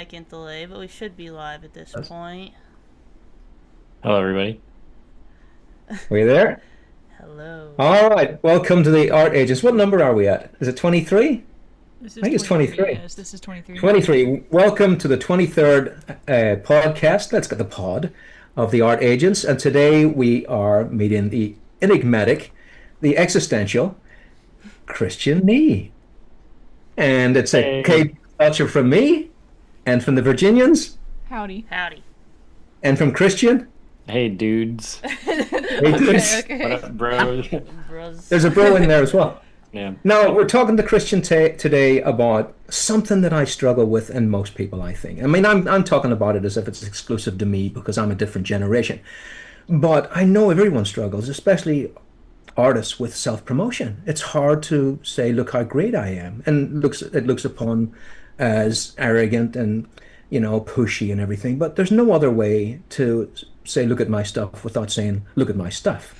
Second delay, but we should be live at this point. Hello, everybody. Are you there? Hello. All right. Welcome to the Art Agents. What number are we at? Is it 23? This I is think it's 23. 23. Yes, this is 23. 23. Welcome to the 23rd podcast. Let's get the pod of the Art Agents. And today we are meeting the enigmatic, the existential Kristian Nee. And it's a Hey. K culture from me and from the Virginians Howdy. Howdy. and from Kristian. Hey, dudes. Hey, dudes. What up, bro? Bros. There's a bro in there as well. Yeah. Now, we're talking to Kristian today about something that I struggle with, and most people, I think. I mean, I'm talking about it as if it's exclusive to me because I'm a different generation. But I know everyone struggles, especially artists with self-promotion. It's hard to say, look how great I am, and it looks upon as arrogant and, pushy and everything. But there's no other way to say, look at my stuff without saying, look at my stuff.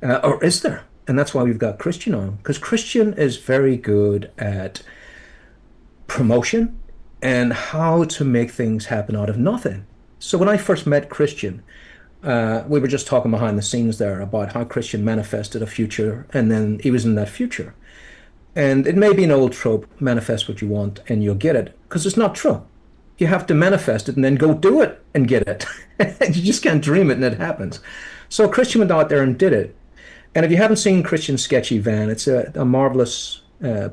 Or is there? And that's why we've got Kristian on, because Kristian is very good at promotion and how to make things happen out of nothing. So when I first met Kristian, we were just talking behind the scenes there about how Kristian manifested a future, and then he was in that future. And it may be an old trope, manifest what you want and you'll get it, because it's not true. You have to manifest it and then go do it and get it. You just can't dream it and it happens. So Kristian went out there and did it. And if you haven't seen Kristian's sketchy van, it's a marvelous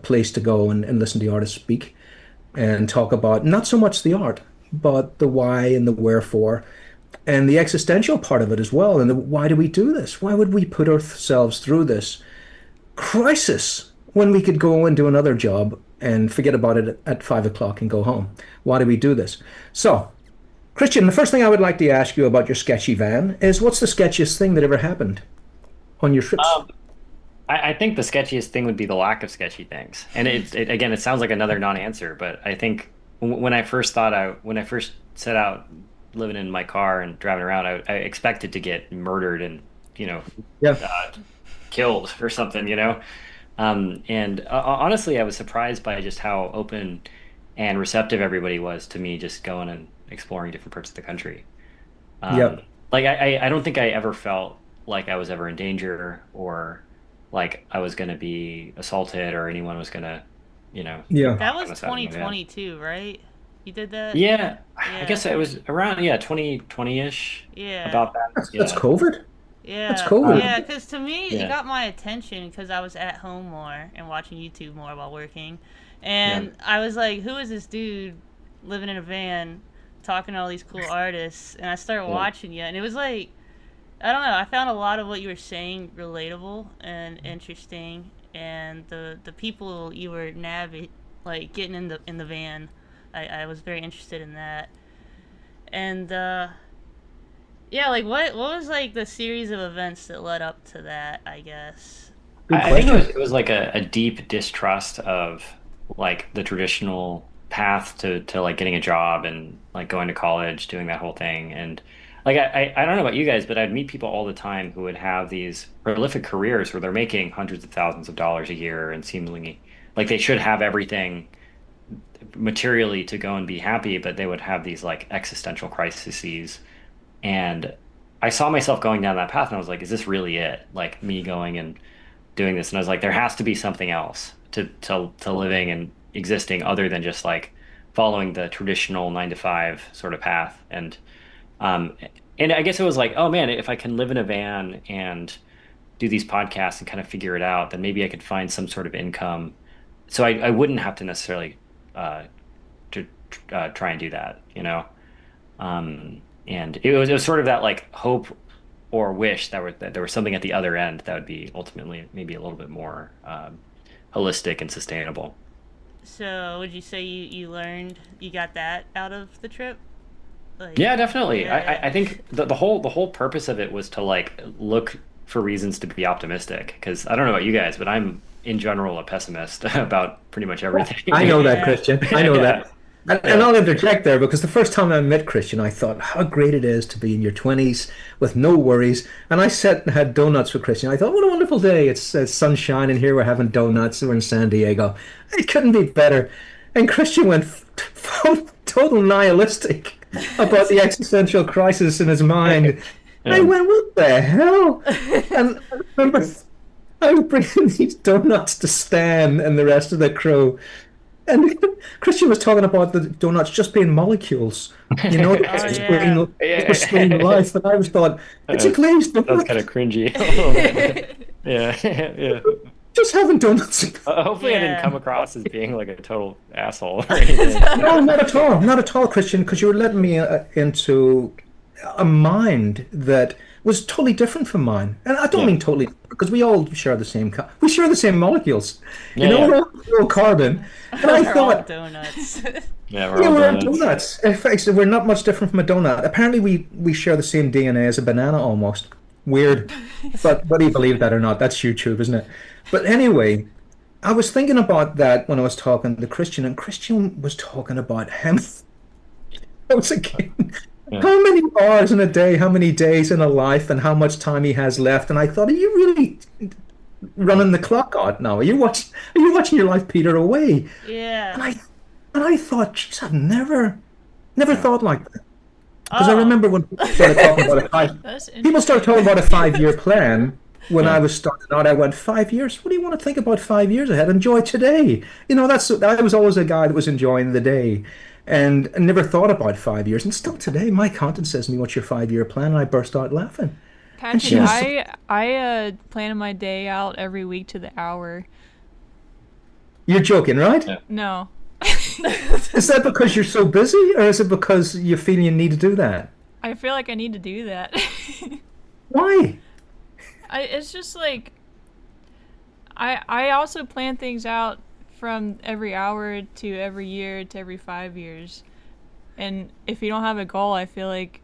place to go and listen to the artists speak and talk about not so much the art, but the why and the wherefore and the existential part of it as well. And why do we do this? Why would we put ourselves through this crisis when we could go and do another job and forget about it at 5 o'clock and go home? Why do we do this? So, Kristian, the first thing I would like to ask you about your sketchy van is what's the sketchiest thing that ever happened on your trips? Um, I think the sketchiest thing would be the lack of sketchy things. And again, it sounds like another non-answer, but I think when I first set out living in my car and driving around, I expected to get murdered and, you know, Yeah. uh, killed or something, you know? And honestly, I was surprised by just how open and receptive everybody was to me just going and exploring different parts of the country. Yeah. Like I don't think I ever felt like I was ever in danger or like I was going to be assaulted or anyone was going to, Yeah. That knock was us out of my van. 2022, right? You did that? Yeah, I Yeah. guess it was around, yeah, 2020-ish, Yeah. about that. That's Yeah. COVID. That's Yeah. COVID. Yeah, because to me, it Yeah. got my attention because I was at home more and watching YouTube more while working. Yeah. And I was like, who is this dude living in a van talking to all these cool artists? And I started Yeah. watching you, and it was like, I don't know. I found a lot of what you were saying relatable and interesting, and the people you were like getting in the van. I was very interested in that, and yeah, like what was like the series of events that led up to that? I guess. Good I think question. it was like a deep distrust of like the traditional path to like getting a job and like going to college, doing that whole thing. And like I don't know about you guys, but I'd meet people all the time who would have these prolific careers where they're making hundreds of thousands of dollars a year and seemingly like they should have everything materially to go and be happy, but they would have these like existential crises. And I saw myself going down that path and I was like, is this really it? Like me going and doing this. And I was like, there has to be something else to living and existing other than just like following the traditional 9 to 5 sort of path. Um and I guess it was like, oh man, if I can live in a van and do these podcasts and kind of figure it out, then maybe I could find some sort of income. So I wouldn't have to necessarily uh to try and do that, you know? And it was sort of that like hope or wish that there was something at the other end that would be ultimately maybe a little bit more holistic and sustainable. So would you say you learned you got that out of the trip? Like, Yeah, definitely. yeah, I think the whole purpose of it was to like look for reasons to be optimistic. Because I don't know about you guys, but I'm in general a pessimist about pretty much I everything. know that, yeah, Kristian. I know Yeah, that. And yeah, I'll interject there because the first time I met Kristian, I thought how great it is to be in your 20s with no worries. And I sat and had donuts with Kristian. I thought, what a wonderful day. It's sunshine, and here we're having donuts. We're in San Diego. It couldn't be better. And Kristian went from total nihilistic about the existential crisis in his mind. And I Yeah. went, what the hell? And I remember I was bringing these donuts to Stan and the rest of the crew. And Christian was talking about the donuts just being molecules, Oh to yeah. sustain life. And I was thought, it's a That's glazed that's donut. kind of cringy a little bit. Yeah, yeah. Just having donuts. Hopefully, I didn't Yeah. come across as being like a total asshole or anything. No, not at all. Not at all, Christian, because you were letting me into a mind that was totally different from mine. And I don't Yeah, mean totally, because we all share the same, we share the same molecules. yeah, yeah, We're all carbon. And I We're all thought, donuts. yeah. We're yeah, all we're donuts. donuts. In fact, so we're not much different from a donut. Apparently, we share the same DNA as a banana almost. Weird. But whether you believe that or not, that's YouTube, isn't it? But anyway, I was thinking about that when I was talking to Christian, and Christian was talking about him. I was thinking, Yeah, how many hours in a day, how many days in a life, and how much time he has left. And I thought, are you really running the clock out now? Are you watching your life peter away? Yeah. And I thought, geez, I've never yeah, thought like that. Because I Oh. remember when people started talking about That's people started interesting. talking about a 5-year plan when yeah. I was starting out. I went 5 years. What do you want to think about 5 years ahead? Enjoy today. I was always a guy that was enjoying the day, and never thought about 5 years. And still today, my accountant says to me, "What's your 5-year plan?" And I burst out laughing. And she Patrick, was, Yeah. I plan my day out every week to the hour. "You're joking, right? Yeah. No. Is that because you're so busy, or is it because you feel you need to do that? I feel like I need to do that. Why? It's just like I also plan things out from every hour to every year to every 5 years. And if you don't have a goal, I feel like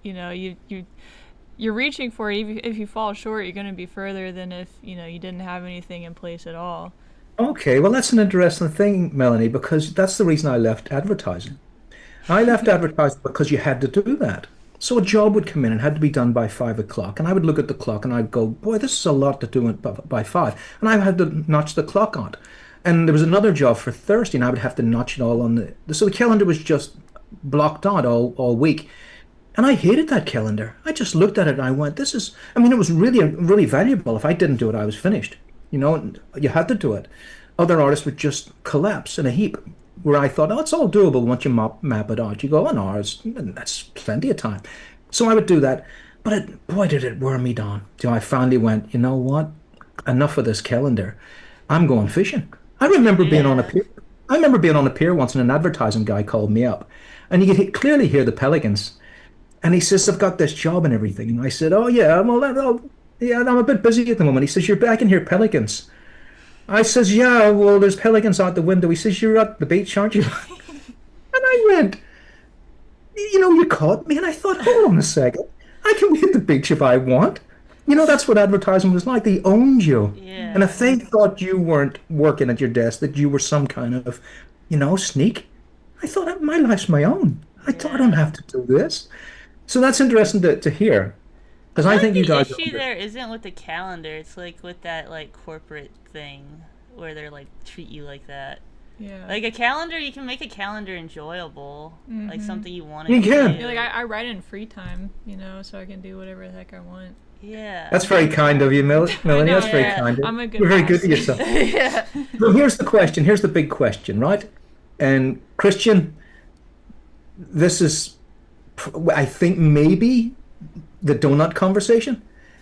you're reaching for it. If you fall short, you're going to be further than if you didn't have anything in place at all. Okay, well, that's an interesting thing, Melanie, because that's the reason I left advertising. I left advertising because you had to do that. So a job would come in and had to be done by 5 o'clock, and I would look at the clock and I'd go, "Boy, this is a lot to do it by five," and I had to notch the clock on. And there was another job for Thursday, and I would have to notch it all on the. So the calendar was just blocked out all week, and I hated that calendar. I just looked at it and I went, "This is." I mean, it was really valuable. If I didn't do it, I was finished. And you had to do it. Other artists would just collapse in a heap. Where I thought, oh, it's all doable once you map it out. You go, an hour, that's plenty of time. So I would do that. But boy, did it wear me down. Till I finally went, you know what? Enough of this calendar. I'm going fishing. I remember being on a Yeah. pier. I remember being on a pier once, and an advertising guy called me up, and you could clearly hear the pelicans. And he says, "I've got this job and everything." And I said, "Oh yeah, well, yeah, I'm a bit busy at the moment." He says, I can hear pelicans." I says, "Yeah, well, there's pelicans out the window." He says, "You're at the beach, aren't you?" And I went, "You caught me." And I thought, hold on a second. I can be at the beach if I want. That's what advertising was like. They owned you. And Yeah. if they thought you weren't working at your desk, that you were some kind of, sneak, I thought, my life's my own. I don't Yeah. have to do this. So that's interesting to hear. I Because feel I like think you the guys issue there isn't with the calendar. It's like with that like corporate thing where they're like treat you like that. Yeah. Like a calendar, you can make a calendar enjoyable, like something you want You to can. do. Yeah, like I write in free time, so I can do whatever the heck I want. Yeah. That's very kind of you, Melanie. know, That's very yeah. kind of I'm a good You're very good boss. to yourself. Yeah. So here's the question. Here's the big question, right? And Christian, this is, I think, maybe the donut conversation,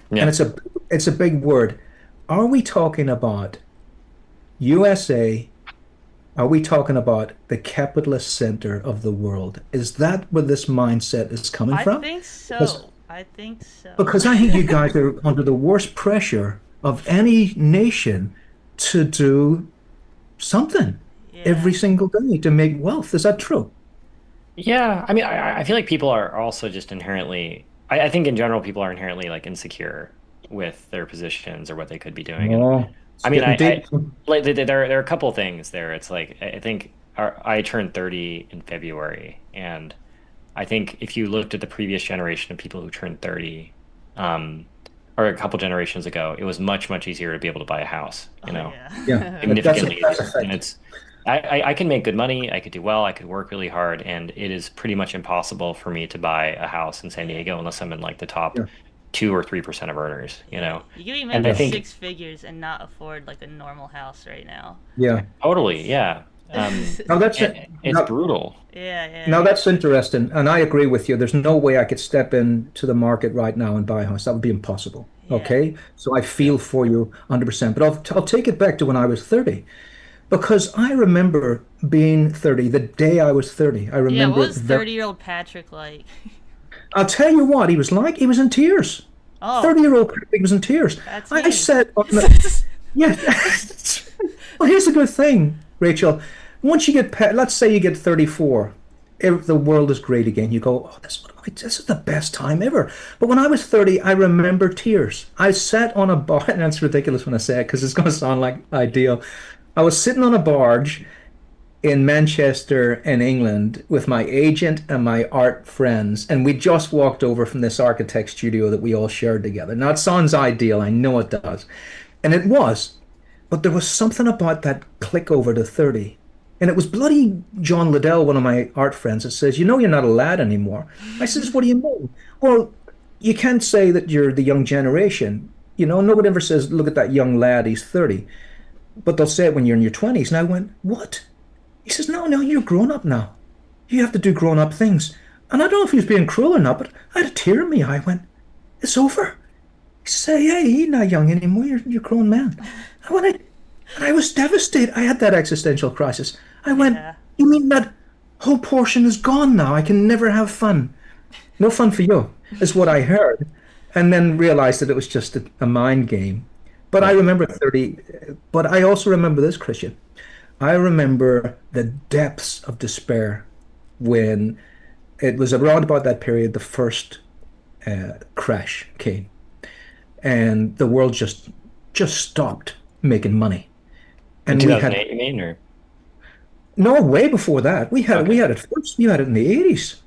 and Yeah. it's a big word. Are we talking about USA? Are we talking about the capitalist center of the world? Is that where this mindset is coming I from? think Because so. I think so. because I think you guys are under the worst pressure of any nation to do something Yeah. every single day to make wealth. Is that true? Yeah, I mean, I feel like people are also just inherently. I think in general, people are inherently like insecure with their positions or what they could be doing, and Oh, it's I mean, getting deep. like there are a couple things there. It's like I think I turned 30 in February, and I think if you looked at the previous generation of people who turned 30, or a couple generations ago, it was much easier to be able to buy a house. Oh, yeah. Yeah, that's Significantly that's a easier, and fact. I can make good money. I could do well. I could work really hard, and it is pretty much impossible for me to buy a house in San Yeah. Diego unless I'm in like the top Yeah, 2 or 3% of earners, you Yeah. know? You can be And I making yeah, think six figures and not afford like a normal house right now. yeah. totally, It's yeah. Now that's it. It's Now, brutal. yeah, yeah. now that's interesting, and I agree with you. There's no way I could step into the market right now and buy a house. That would be impossible. Yeah. Okay, so I Yeah. feel for you 100%. But I'll take it back to when I was 30, because I remember being 30, the day I was 30. I Yeah, what remember it was very. 30-year-old Patrick like? I'll tell you what he was like. He was in tears. Oh, 30-year-old Patrick was in tears. that's I me. said, yeah. Well, here's a good thing, Rachel. Once you get, let's say you get 34, the world is great again. You go, oh, this is the best time ever. But when I was 30, I remember tears. I sat on a bar, and that's ridiculous when I say it because it's going to sound like ideal. I was sitting on a barge in Manchester in England with my agent and my art friends, and we just walked over from this architect studio that we all shared together. Now, it sounds ideal, I know it does, and it was, but there was something about that click over to 30. And it was bloody John Liddell, one of my art friends, that says, "You know, you're not a lad anymore." I says, "What do you mean?" "Well, you can't say that you're the young generation. You know, nobody ever says, 'Look at that young lad, he's 30.' But they'll say it when you're in your 20s." And I went, "What?" He says, "No, no, you're grown up now. You have to do grown up things." And I don't know if he was being cruel or not, but I had a tear in my eye. I went, "It's over." He said, "Yeah, you're not young anymore. You're a grown man." I went, and I was devastated. I had that existential crisis. I went, Yeah. "You mean that whole portion is gone now? I can never have fun. No fun for you," is what I heard. And then realized that it was just a mind game. But I Yeah. remember 30, but I also remember this, Christian. I remember the depths of despair when it was around about that period the first crash came, and the world just stopped making money. In And we had 2008, you mean, or no way before that. We okay. had it first. We had it in the 80s.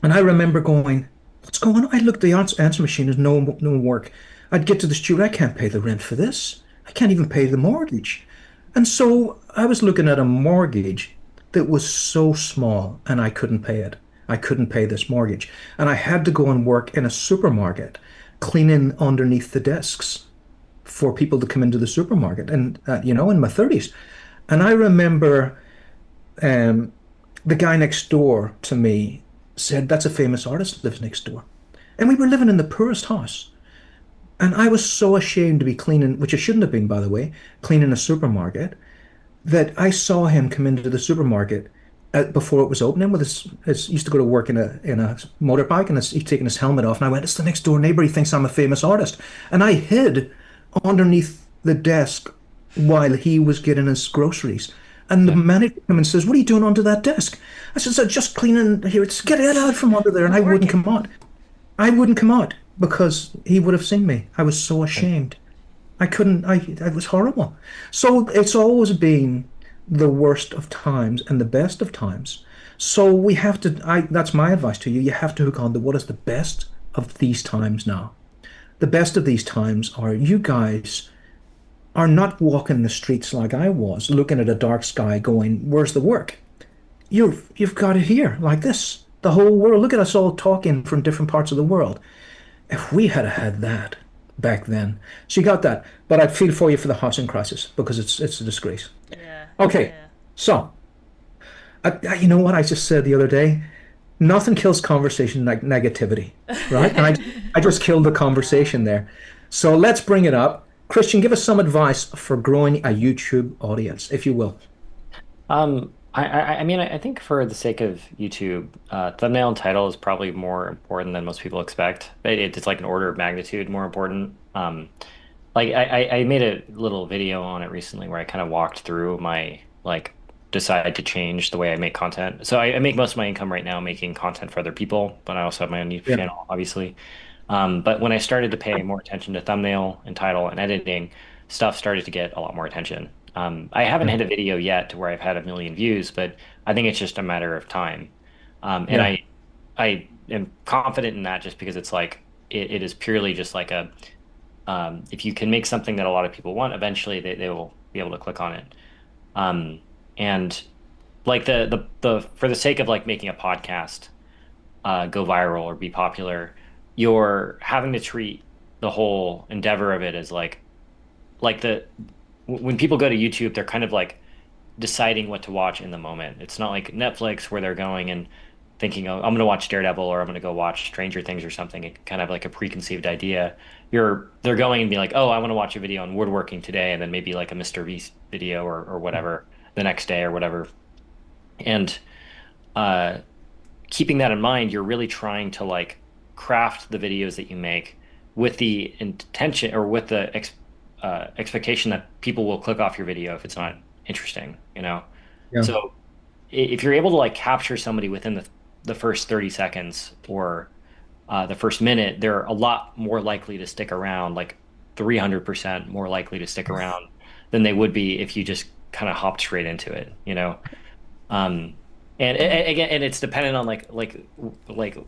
And I remember going, "What's going on?" I looked at the answer machine, there's no work. I'd get to the studio, I can't pay the rent for this. I can't even pay the mortgage. And so I was looking at a mortgage that was so small and I couldn't pay it. I couldn't pay this mortgage. And I had to go and work in a supermarket, cleaning underneath the desks for people to come into the supermarket. And, in my 30s. And I remember um, the guy next door to me said, "That's a famous artist lives next door." And we were living in the poorest house. And I was so ashamed to be cleaning, which I shouldn't have been, by the way, cleaning a supermarket, that I saw him come into the supermarket before it was opening with his used to go to work in a motorbike, and he's taking his helmet off. And I went, "It's the next door neighbor. He thinks I'm a famous artist." And I hid underneath the desk while he was getting his groceries. And the Yeah. manager came and says, "What are you doing under that desk?" I said, "So just cleaning here. It's get it out from under there." And I wouldn't Working. come out. I wouldn't come out because he would have seen me. I was so ashamed. I couldn't, it was horrible. So it's always been the worst of times and the best of times. So we have to, that's my advice to you. You have to hook on to what is the best of these times now. The best of these times are you guys are not walking the streets like I was, looking at a dark sky going, "Where's the work?" You've got it here like this. The whole world. Look at us all talking from different parts of the world. If we had that back then. So you got that. But I'd feel for you for the housing crisis because it's a disgrace. Yeah. Okay, Yeah. so you know what I just said the other day? Nothing kills conversation like negativity, right? And I just killed the conversation there. So let's bring it up. Christian, give us some advice for growing a YouTube audience, if you will. I mean, I think for the sake of YouTube, thumbnail and title is probably more important than most people expect. It's like an order of magnitude more important. Like I made a little video on it recently where I kind of walked through my like decide to change the way I make content. So I make most of my income right now making content for other people, but I also have my own YouTube Yeah, channel, obviously. But when I started to pay more attention to thumbnail and title and editing, stuff started to get a lot more attention. I haven't yeah, hit a video yet to where I've had 1 million views, but I think it's just a matter of time. And yeah, I am confident in that just because it's like it is purely just like a if you can make something that a lot of people want, eventually they will be able to click on it. Um, And like the for the sake of like making a podcast go viral or be popular, you're having to treat the whole endeavor of it as like the when people go to YouTube, they're kind of like deciding what to watch in the moment. It's not like Netflix where they're going and thinking, oh, I'm going to watch Daredevil or I'm going to go watch Stranger Things or something. It kind of like a preconceived idea. They're going and be like, oh, I want to watch a video on woodworking today, and then maybe like a Mr. Beast video or whatever the next day or whatever. And uh, keeping that in mind, you're really trying to like craft the videos that you make with the intention or with the expectation that people will click off your video if it's not interesting, you know? Yeah. So if you're able to like capture somebody within the first 30 seconds or the first minute, they're a lot more likely to stick around, like 300% more likely to stick around than they would be if you just kind of hopped straight into it, you know? Um, and again, and it's dependent on like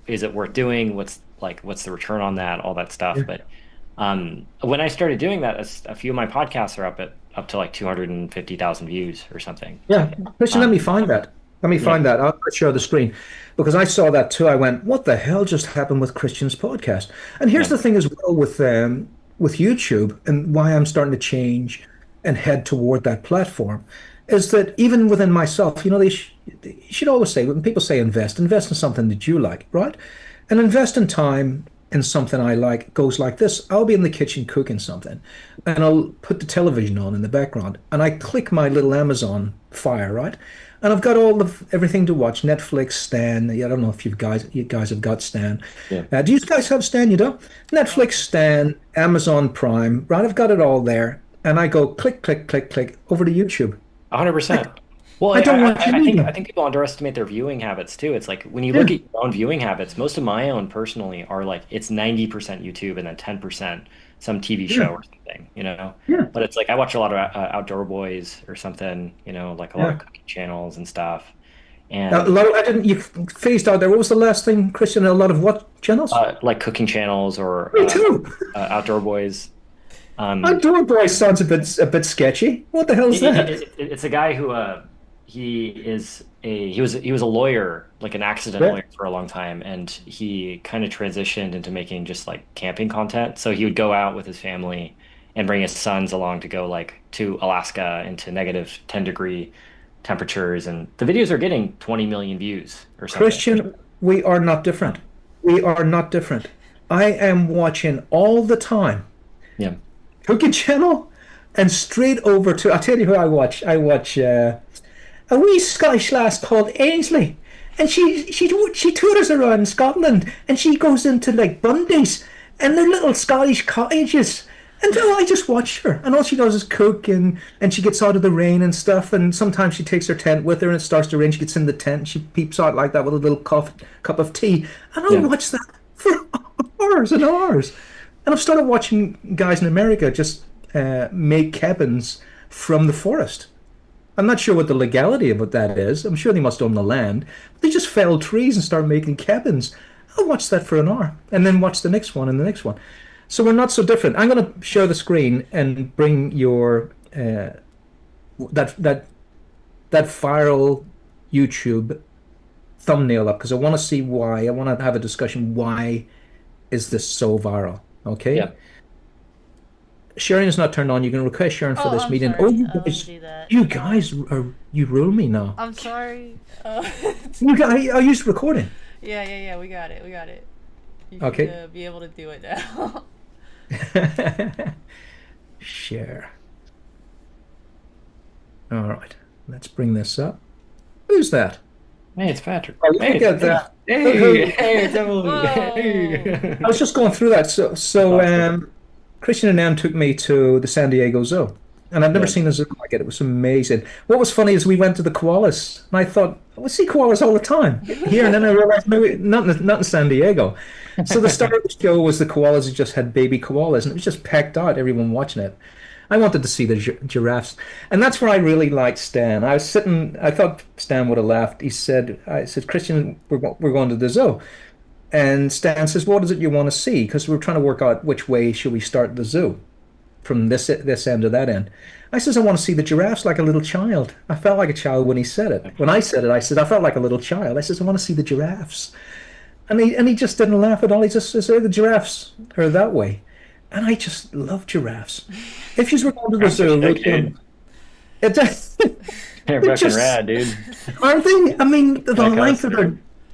is it worth doing? What's the return on that? All that stuff. Yeah. But when I started doing that, a few of my podcasts are up to like 250,000 views or something. Yeah, Kristian, let me Um, find that. Let me yeah, find that. I'll share the screen because I saw that too. I went, "What the hell just happened with Kristian's podcast?" And here's yeah, the thing as well with YouTube and why I'm starting to change and head toward that platform is that even within myself, you should always say when people say invest in something that you like, right? And invest in time in something I like goes like this. I'll be in the kitchen cooking something and I'll put the television on in the background and I click my little Amazon Fire, right? And I've got all of everything to watch. Netflix, Stan. I don't know if you guys have got Stan. yeah. Do you guys have Stan? You don't? Netflix, Stan, Amazon Prime, right? I've got it all there. And I go click, click, click, click over to YouTube. 100%. Well, I don't watch I anything. think people underestimate their viewing habits too. It's like when you Yeah, look at your own viewing habits, most of my own personally are like it's 90% YouTube and then 10% some TV show yeah, or something, you know. yeah, But it's like I watch a lot of Outdoor Boys or something, you know, like a lot of yeah. cooking channels and stuff. A And lot of, I didn't, you phased out there. What was the last thing, Kristian? A lot of what channels? like cooking channels or Me too. Outdoor Boys. Um, Outdoor Boy sounds a bit sketchy. What the hell is that? it's a guy who he was a lawyer, like an accident Yeah. lawyer for a long time, and he kind of transitioned into making just like camping content. So he would go out with his family and bring his sons along to go like to Alaska into negative 10-degree temperatures, and the videos are getting 20 million views or something. Kristian, we are not different. We are not different. I am watching all the time Yeah. Cooking Channel and straight over to, I'll tell you who I watch. I watch a wee Scottish lass called Ainsley. And she tours around Scotland and she goes into like Bundy's and their little Scottish cottages. And I just watch her. And all she does is cook and she gets out of the rain and stuff. And sometimes she takes her tent with her and it starts to rain. She gets in the tent and she peeps out like that with a little cup of tea. And I Yeah. watch that for hours and hours. And I've started watching guys in America just make cabins from the forest. I'm not sure what the legality of what that is. I'm sure they must own the land. But they just fell trees and start making cabins. I'll watch that for an hour and then watch the next one and the next one. So we're not so different. I'm going to share the screen and bring your that that that viral YouTube thumbnail up because I want to see why. I want to have a discussion. Why is this so viral? Okay. Yeah. Sharing is not turned on. You can request sharing for Oh, this I'm meeting. sorry. Oh, I wouldn't do that. you guys are you rule me now. I'm sorry. You guys, are you recording? Yeah. We got it. You Okay. should be able to do it now. Share. All right. Let's bring this up. Who's that? Hey, it's Patrick. Oh, Hey, look at that. hey, hey, it's Emily. Whoa. Hey. I was just going through that. So Kristian and Ann took me to the San Diego Zoo, and I've never Yeah. seen a zoo like it. It was amazing. What was funny is we went to the koalas, and I thought we see koalas all the time here, and then I realized no, not in San Diego. So the start of the show was the koalas who just had baby koalas, and it was just packed out. Everyone watching it. I wanted to see the giraffes, and that's where I really liked Stan. I was sitting. I thought Stan would have laughed. I said, Kristian, we're going to the zoo. And Stan says, what is it you want to see? Because we're trying to work out which way should we start the zoo. from this end to that end. I says, I want to see the giraffes like a little child. I felt like a child when he said it. When I said it, I said, I felt like a little child. I says, I want to see the giraffes. And he just didn't laugh at all. He just says, the giraffes are that way. And I just love giraffes. If you were going to the zoo, it just, They're fucking rad, dude. aren't they? I mean, the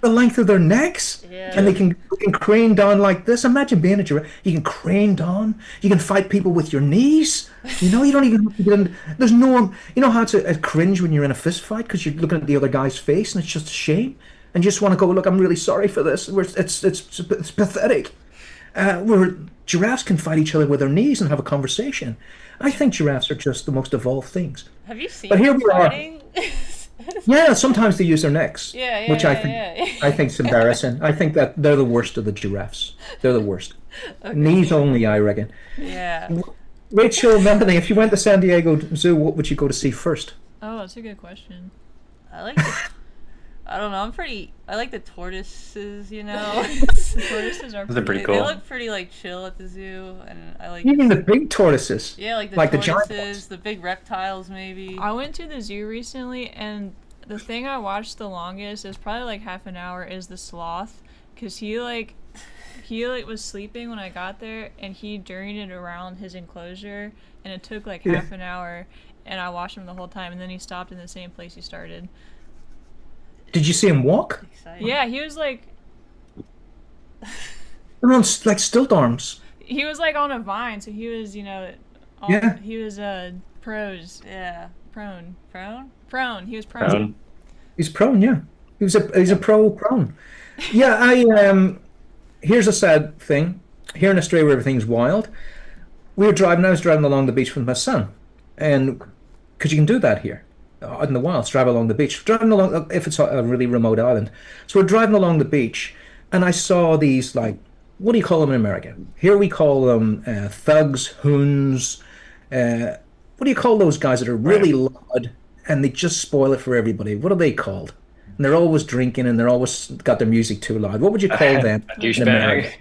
length of their necks, and they can crane down like this. Imagine being a giraffe. You can crane down. You can fight people with your knees. You know, you don't even have to get in. There's no, you know how it's a cringe when you're in a fist fight because you're looking at the other guy's face and it's just a shame, and you just want to go, look, I'm really sorry for this. It's pathetic. Where giraffes can fight each other with their knees and have a conversation. I think giraffes are just the most evolved things. Have you seen But here them we are. fighting? Yeah, sometimes they use their necks, Yeah, which I think is embarrassing. I think that they're the worst of the giraffes. They're the worst. Okay. Knees only, I reckon. Yeah. Rachel, Melanie, if you went to San Diego Zoo, what would you go to see first? Oh, that's a good question. I like I don't know, I like the tortoises, you know? The tortoises are Those are pretty They cool. look pretty like chill at the zoo, and I like Even the big tortoises. yeah, like the like the giant tortoises, ones. the big reptiles maybe. I went to the zoo recently, and the thing I watched the longest is probably like half an hour is the sloth, because he was sleeping when I got there, and he journeyed around his enclosure, and it took like half an hour, and I watched him the whole time, and then he stopped in the same place he started. Did you see him walk? Exciting. Yeah, he was like They're on like stilt arms. on a vine, so he was, you know, Yeah. he was prose. Yeah. Prone. Prone? He was prone. Prone. He's prone, yeah. He's a pro prone. Yeah, here's a sad thing. Here in Australia where everything's wild, I was driving along the beach with my son, and because you can do that here out in the wilds, drive along the beach, driving along if it's a really remote island. So we're driving along the beach, and I saw these, like, what do you call them in America? Here we call them thugs, hoons. What do you call those guys that are really loud and they just spoil it for everybody? What are they called? And they're always drinking and they're always got their music too loud. What would you call them? A douchebag.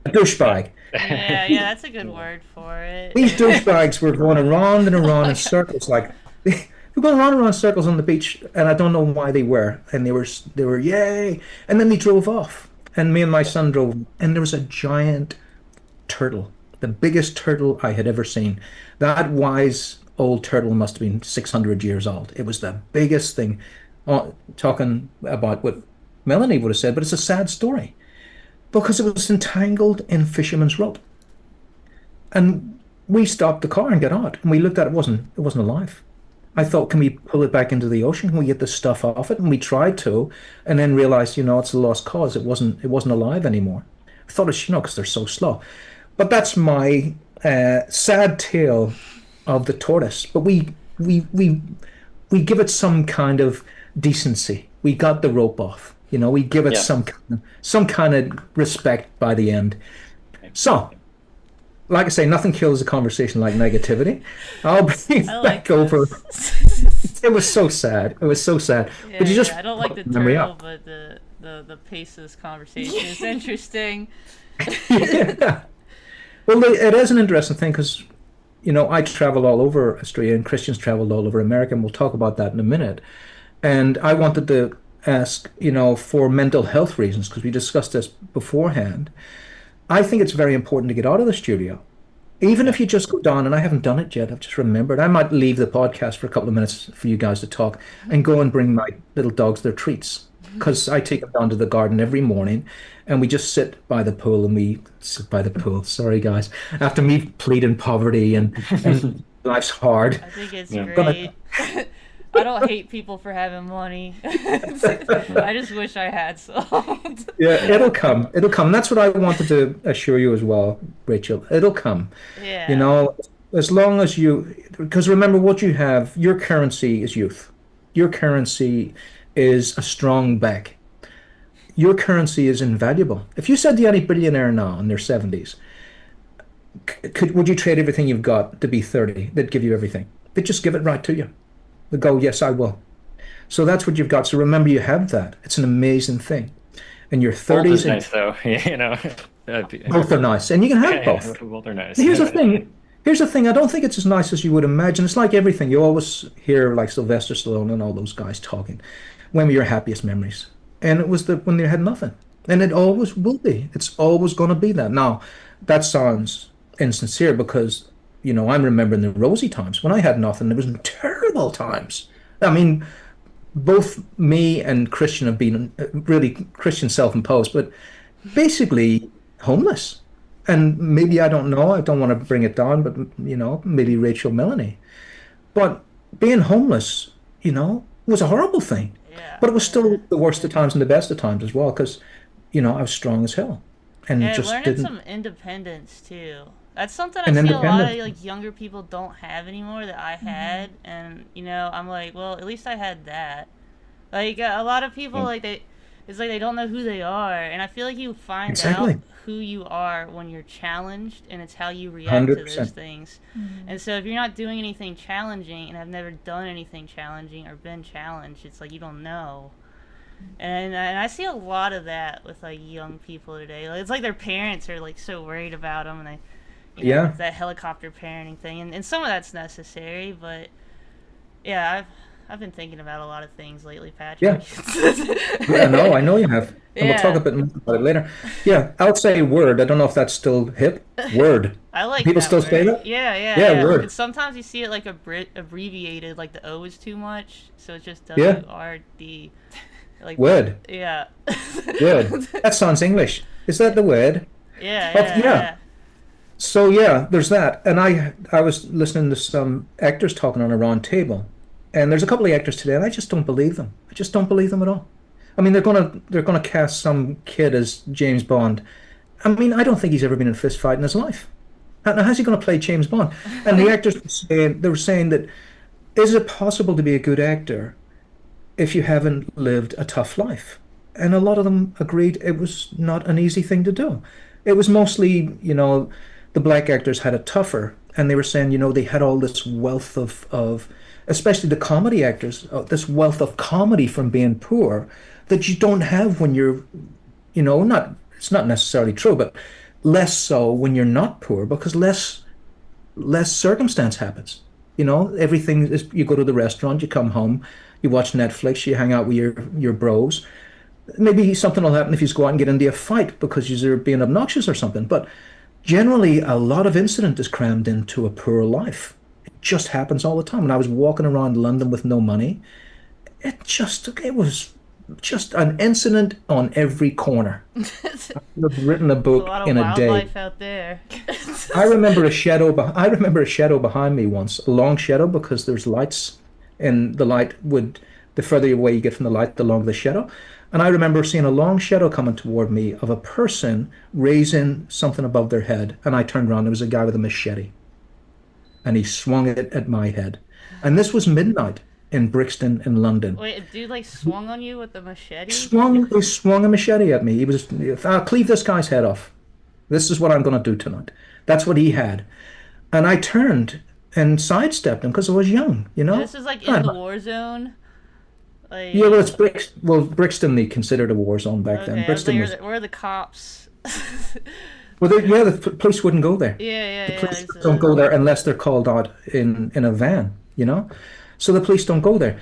A douchebag. Yeah, that's a good word for it. These douchebags were going around and around in circles, like we're going around and around in circles on the beach, and I don't know why they were. And they were yay, and then they drove off, and me and my son drove, and there was a giant turtle, the biggest turtle I had ever seen. That wise old turtle must have been 600 years old. It was the biggest thing. Talking about what Melanie would have said, but it's a sad story because it was entangled in fisherman's rope. And we stopped the car and got out, and we looked at it. It wasn't alive. I thought, can we pull it back into the ocean? Can we get the stuff off it? And we tried to, and then realized, it's a lost cause. It wasn't alive anymore. I thought it's, because they're so slow. But that's my sad tale of the tortoise. But we give it some kind of decency. We got the rope off. We give it some kind of respect by the end. So, like I say, nothing kills a conversation like negativity. I'll bring it back over. It was so sad. It was so sad. Yeah, but you just I don't like the memory turtle, up. but the pace of this conversation is interesting. Yeah. Well, it is an interesting thing because, I travel all over Australia and Kristians traveled all over America, and we'll talk about that in a minute. And I wanted to ask, for mental health reasons, because we discussed this beforehand, I think it's very important to get out of the studio. Even if you just go down, and I haven't done it yet, I've just remembered, I might leave the podcast for a couple of minutes for you guys to talk and go and bring my little dogs their treats. Because I take them down to the garden every morning and we just sit by the pool Sorry, guys. After me pleading poverty and life's hard. I think it's Yeah. great. I don't hate people for having money. I just wish I had some. Yeah, it'll come. It'll come. That's what I wanted to assure you as well, Rachel. It'll come. Yeah. As long as because remember what you have, your currency is youth. Your currency is a strong back. Your currency is invaluable. If you said to any billionaire now in their 70s, would you trade everything you've got to be 30? They'd give you everything. They'd just give it right to you. They'd go, yes, I will. So that's what you've got. So remember, you have that. It's an amazing thing. In your 30s. Both is nice, though. Both are nice. And you can have both. Both are nice. Here's the thing. Here's the thing, I don't think it's as nice as you would imagine. It's like everything. You always hear like Sylvester Stallone and all those guys talking. When were your happiest memories? And it was when they had nothing. And it always will be. It's always going to be that. Now, that sounds insincere because, I'm remembering the rosy times. When I had nothing, there was terrible times. I mean, both me and Kristian have been really Kristian self-imposed, but basically homeless. And maybe I don't know, I don't want to bring it down, but maybe Rachel Melanie. But being homeless, was a horrible thing. Yeah. But it was still the worst of times and the best of times as well, because, I was strong as hell. And Yeah, just learning didn't. some independence too. That's something I And see a lot of independence. like younger people don't have anymore that I had, and I'm like, well, at least I had that. Like a lot of people it's like they don't know who they are, and I feel like you find out Exactly. who you are when you're challenged, and it's how you react to those 100%. things. And so if you're not doing anything challenging and have never done anything challenging or been challenged, it's like you don't know. And I see a lot of that with like young people today. Like, it's like their parents are like so worried about them, and Yeah. it's that helicopter parenting thing, and some of that's necessary, but yeah, I've been thinking about a lot of things lately, Patrick. Yeah, no, I know you have. And we'll talk Yeah. a bit more about it later. Yeah, I'll say word. I don't know if that's still hip. Word. I like People that still word. say that? Yeah, yeah, Yeah, yeah. word. And sometimes you see it like abbreviated, like the O is too much, so it's just Yeah. WRD. Like Word. Yeah. Word. That sounds English. Is that the word? Yeah, But yeah, yeah. yeah. So yeah, there's that. And I was listening to some actors talking on a round table. And there's a couple of actors today, and I just don't believe them. I just don't believe them at all. I mean, they're gonna cast some kid as James Bond. I mean, I don't think he's ever been in a fist fight in his life. Now, how's he going to play James Bond? And the actors were saying that, is it possible to be a good actor if you haven't lived a tough life? And a lot of them agreed it was not an easy thing to do. It was mostly, the black actors had it tougher, and they were saying, they had all this wealth of especially the comedy actors, this wealth of comedy from being poor that you don't have when you're, not, it's not necessarily true, but less so when you're not poor because less circumstance happens. Everything is, you go to the restaurant, you come home, you watch Netflix, you hang out with your bros. Maybe something will happen if you go out and get into a fight because you're being obnoxious or something. But generally, a lot of incident is crammed into a poor life. It just happens all the time. When I was walking around London with no money, it was just an incident on every corner. I've written a There's a book lot of in a day. wildlife out there. I remember a shadow behind me once, a long shadow, because there's lights, and the further away you get from the light, the longer the shadow. And I remember seeing a long shadow coming toward me of a person raising something above their head, and I turned around. There was a guy with a machete, and he swung it at my head. And this was midnight in Brixton in London. Wait, a dude like swung on you with a machete? He swung a machete at me. I'll cleave this guy's head off. This is what I'm going to do tonight. That's what he had. And I turned and sidestepped him because I was young, This is like in the war zone. Like, Yeah, well, Brixton they considered a war zone back then. okay, I was Brixton like, was where are the cops? the police wouldn't go there. Yeah, The yeah, police yeah. don't go there unless they're called out in a van. So the police don't go there.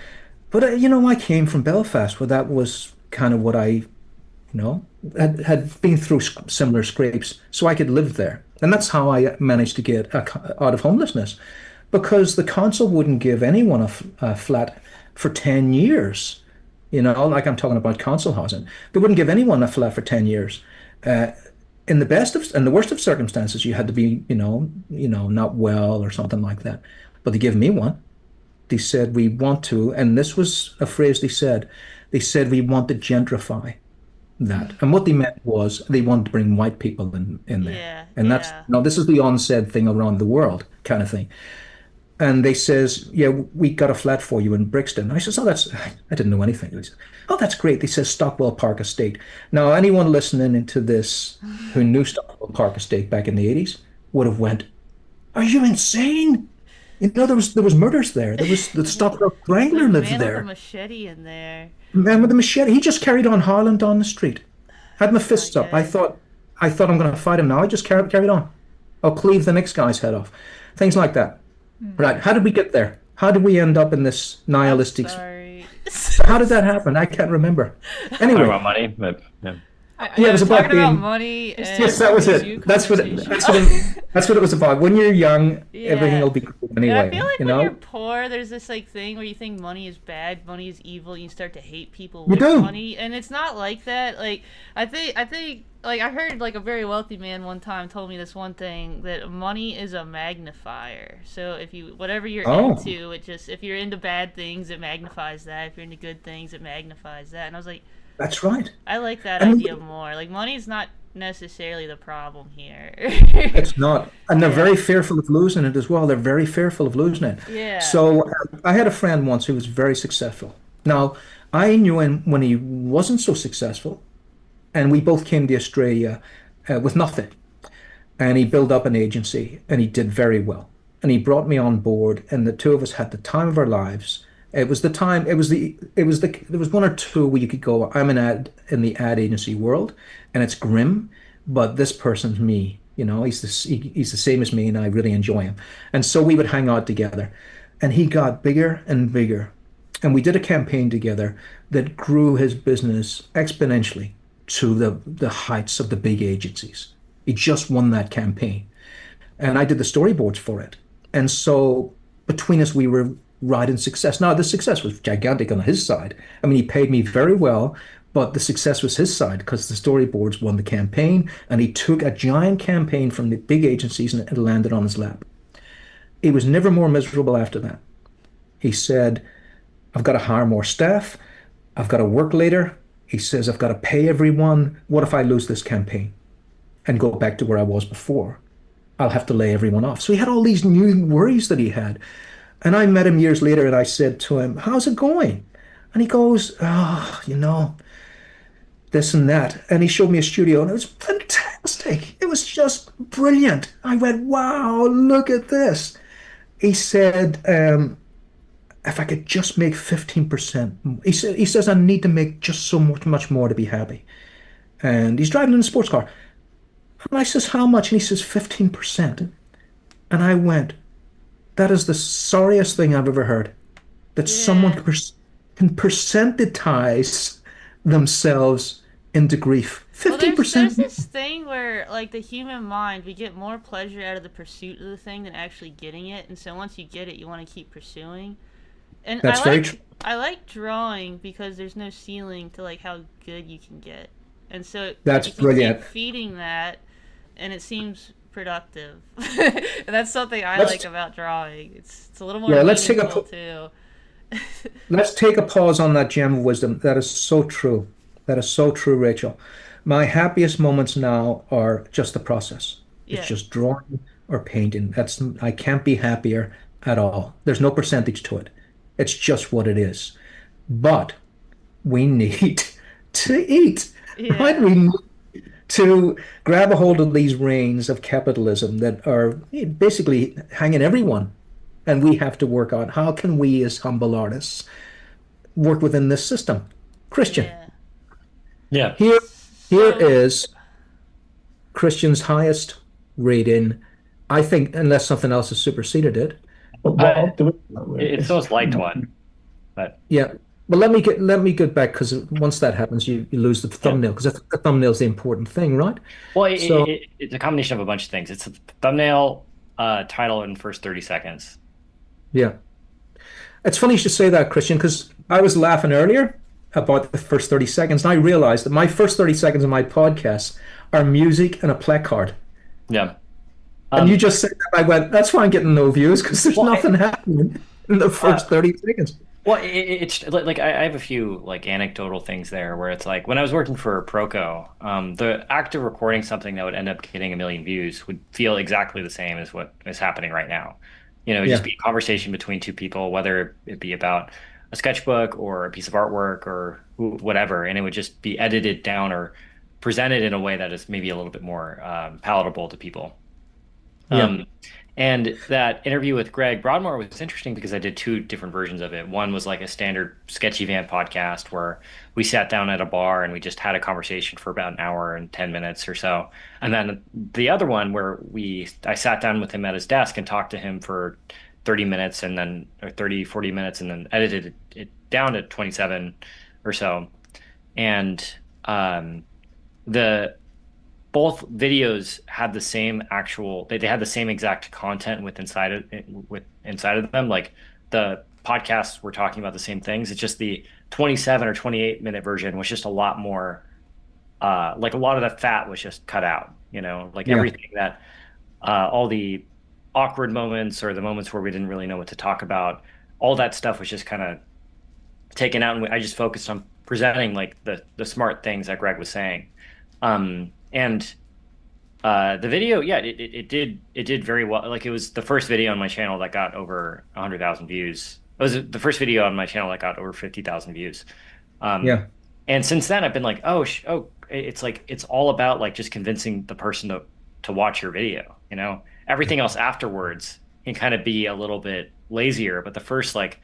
But I came from Belfast, where that was kind of what I, had been through similar scrapes, so I could live there, and that's how I managed to get out of homelessness, because the council wouldn't give anyone a flat for 10 years. Like I'm talking about council housing, they wouldn't give anyone a flat for 10 years. In the best of and the worst of circumstances, you had to be, not well or something like that. But they gave me one. They said, we want to, and this was a phrase they said, we want to gentrify that. And what they meant was they wanted to bring white people in there. Yeah, And that's, yeah. this is the unsaid thing around the world kind of thing. And they says, yeah, we got a flat for you in Brixton. I says, I didn't know anything. They said, oh, that's great. They says Stockwell Park Estate. Now, anyone listening into this who knew Stockwell Park Estate back in the 80s would have went, are you insane? There was murders there. There was the Stockwell Strangler lived Man there. with a machete in there. Man with the machete. He just carried on Harlan down the street. Had my fists up. God. I thought I'm going to fight him now. I just carried on. I'll cleave the next guy's head off. things like that. Right. How did we get there? How did we end up in this I'm nihilistic? sorry. How did that happen? I can't remember. Talking Anyway, about money, but yeah. yeah, it was about Talking about being. money and Yes, that was It's you it. That's what conversation. that's what it was about. When you're young, everything Yeah. will be cool And I anyway. feel like You when you're know, poor, there's this like thing where you think money is bad, money is evil, and you start to hate people you with do. money, and it's not like that. Like I think like I heard like a very wealthy man one time told me this one thing that money is a magnifier. So if you whatever you're Oh, into, it just if you're into bad things, it magnifies that. If you're into good things, it magnifies that. And I was like, that's right. I like that And idea more. Like money's not necessarily the problem here. it's not, and they're Yeah. very fearful of losing it as well. They're very fearful of losing it. Yeah. So I had a friend once who was very successful. Now I knew him when he wasn't so successful, and we both came to Australia with nothing. And he built up an agency and he did very well. And he brought me on board, and the two of us had the time of our lives. It was the time, there was one or two where you could go, I'm an ad in the ad agency world and it's grim, but this person's me. You know, he's the same as me and I really enjoy him. And so we would hang out together, and he got bigger and bigger. And we did a campaign together that grew his business exponentially to the heights of the big agencies. He just won that campaign, and I did the storyboards for it. And so between us, we were riding success. Now, the success was gigantic on his side. I mean, he paid me very well, but the success was his side because the storyboards won the campaign, and he took a giant campaign from the big agencies and it landed on his lap. He was never more miserable after that. He said, I've got to hire more staff. I've got to work later. He says, I've got to pay everyone. What if I lose this campaign and go back to where I was before? I'll have to lay everyone off. So he had all these new worries that he had. And I met him years later and I said to him, how's it going? And he goes, oh, this and that. And he showed me a studio and it was fantastic. It was just brilliant. I went, wow, look at this. He said, if I could just make 15%, he says, I need to make just so much more to be happy. And he's driving in a sports car. And I says, how much? And he says, 15%. And I went, that is the sorriest thing I've ever heard. That someone Yeah. can percentize themselves into grief. Well, there's 15%. this thing where like the human mind, we get more pleasure out of the pursuit of the thing than actually getting it, and so once you get it, you want to keep pursuing. And That's very true. I like drawing because there's no ceiling to like how good you can get, and so That's you can brilliant. keep feeding that, and it seems productive. And that's something I Let's like about drawing. It's a little more yeah, let's take meaningful too. let's take a pause on that gem of wisdom. That is so true. That is so true, Rachel. My happiest moments now are just the process. It's Yeah, just drawing or painting. I can't be happier at all. There's no percentage to it. It's just what it is. But we need to eat, right? yeah, We need to grab a hold of these reins of capitalism that are basically hanging everyone. And we have to work out how can we as humble artists work within this system. Christian, yeah. Yeah. here So is Christian's highest rating. I think, unless something else has superseded it. I, it's the most liked one, but Yeah. But let me get back, because once that happens, you lose the yeah. thumbnail, because the thumbnail's the important thing, right? Well, So it's a combination of a bunch of things. It's a thumbnail, title, and first 30 seconds. yeah, it's funny you should say that, Christian, because I was laughing earlier about the first 30 seconds, and I realized that my first 30 seconds of my podcast are music and a placard. Yeah. And you Um, just said that, I went, that's why I'm getting no views, because there's well, nothing happening in the uh, first 30 seconds. well, it's like I have a few like anecdotal things there where it's like when I was working for Proco, the act of recording something that would end up getting a million views would feel exactly the same as what is happening right now. It'd just Yeah, be a conversation between two people, whether it be about a sketchbook or a piece of artwork or whatever, and it would just be edited down or presented in a way that is maybe a little bit more palatable to people. yeah, Um, And that interview with Greg Broadmoor was interesting because I did two different versions of it. One was like a standard Sketchy Van podcast where we sat down at a bar and we just had a conversation for about an hour and 10 minutes or so. And then the other one where I sat down with him at his desk and talked to him for 30 minutes and then, or 30, 40 minutes, and then edited it down to 27 or so. And the both videos had the same they had the same exact content inside of them. Like the podcasts were talking about the same things. It's just the 27 or 28-minute version was just a lot more like a lot of the fat was just cut out, like everything that all the awkward moments or the moments where we didn't really know what to talk about, all that stuff was just kind of taken out, and I just focused on presenting like the smart things that Greg was saying. And the video, it did very well. Like it was the first video on my channel that got over 100,000 views. It was the first video on my channel that got over 50,000 views. And since then I've been like, it's like, it's all about like just convincing the person to watch your video, everything else afterwards can kind of be a little bit lazier, but the first like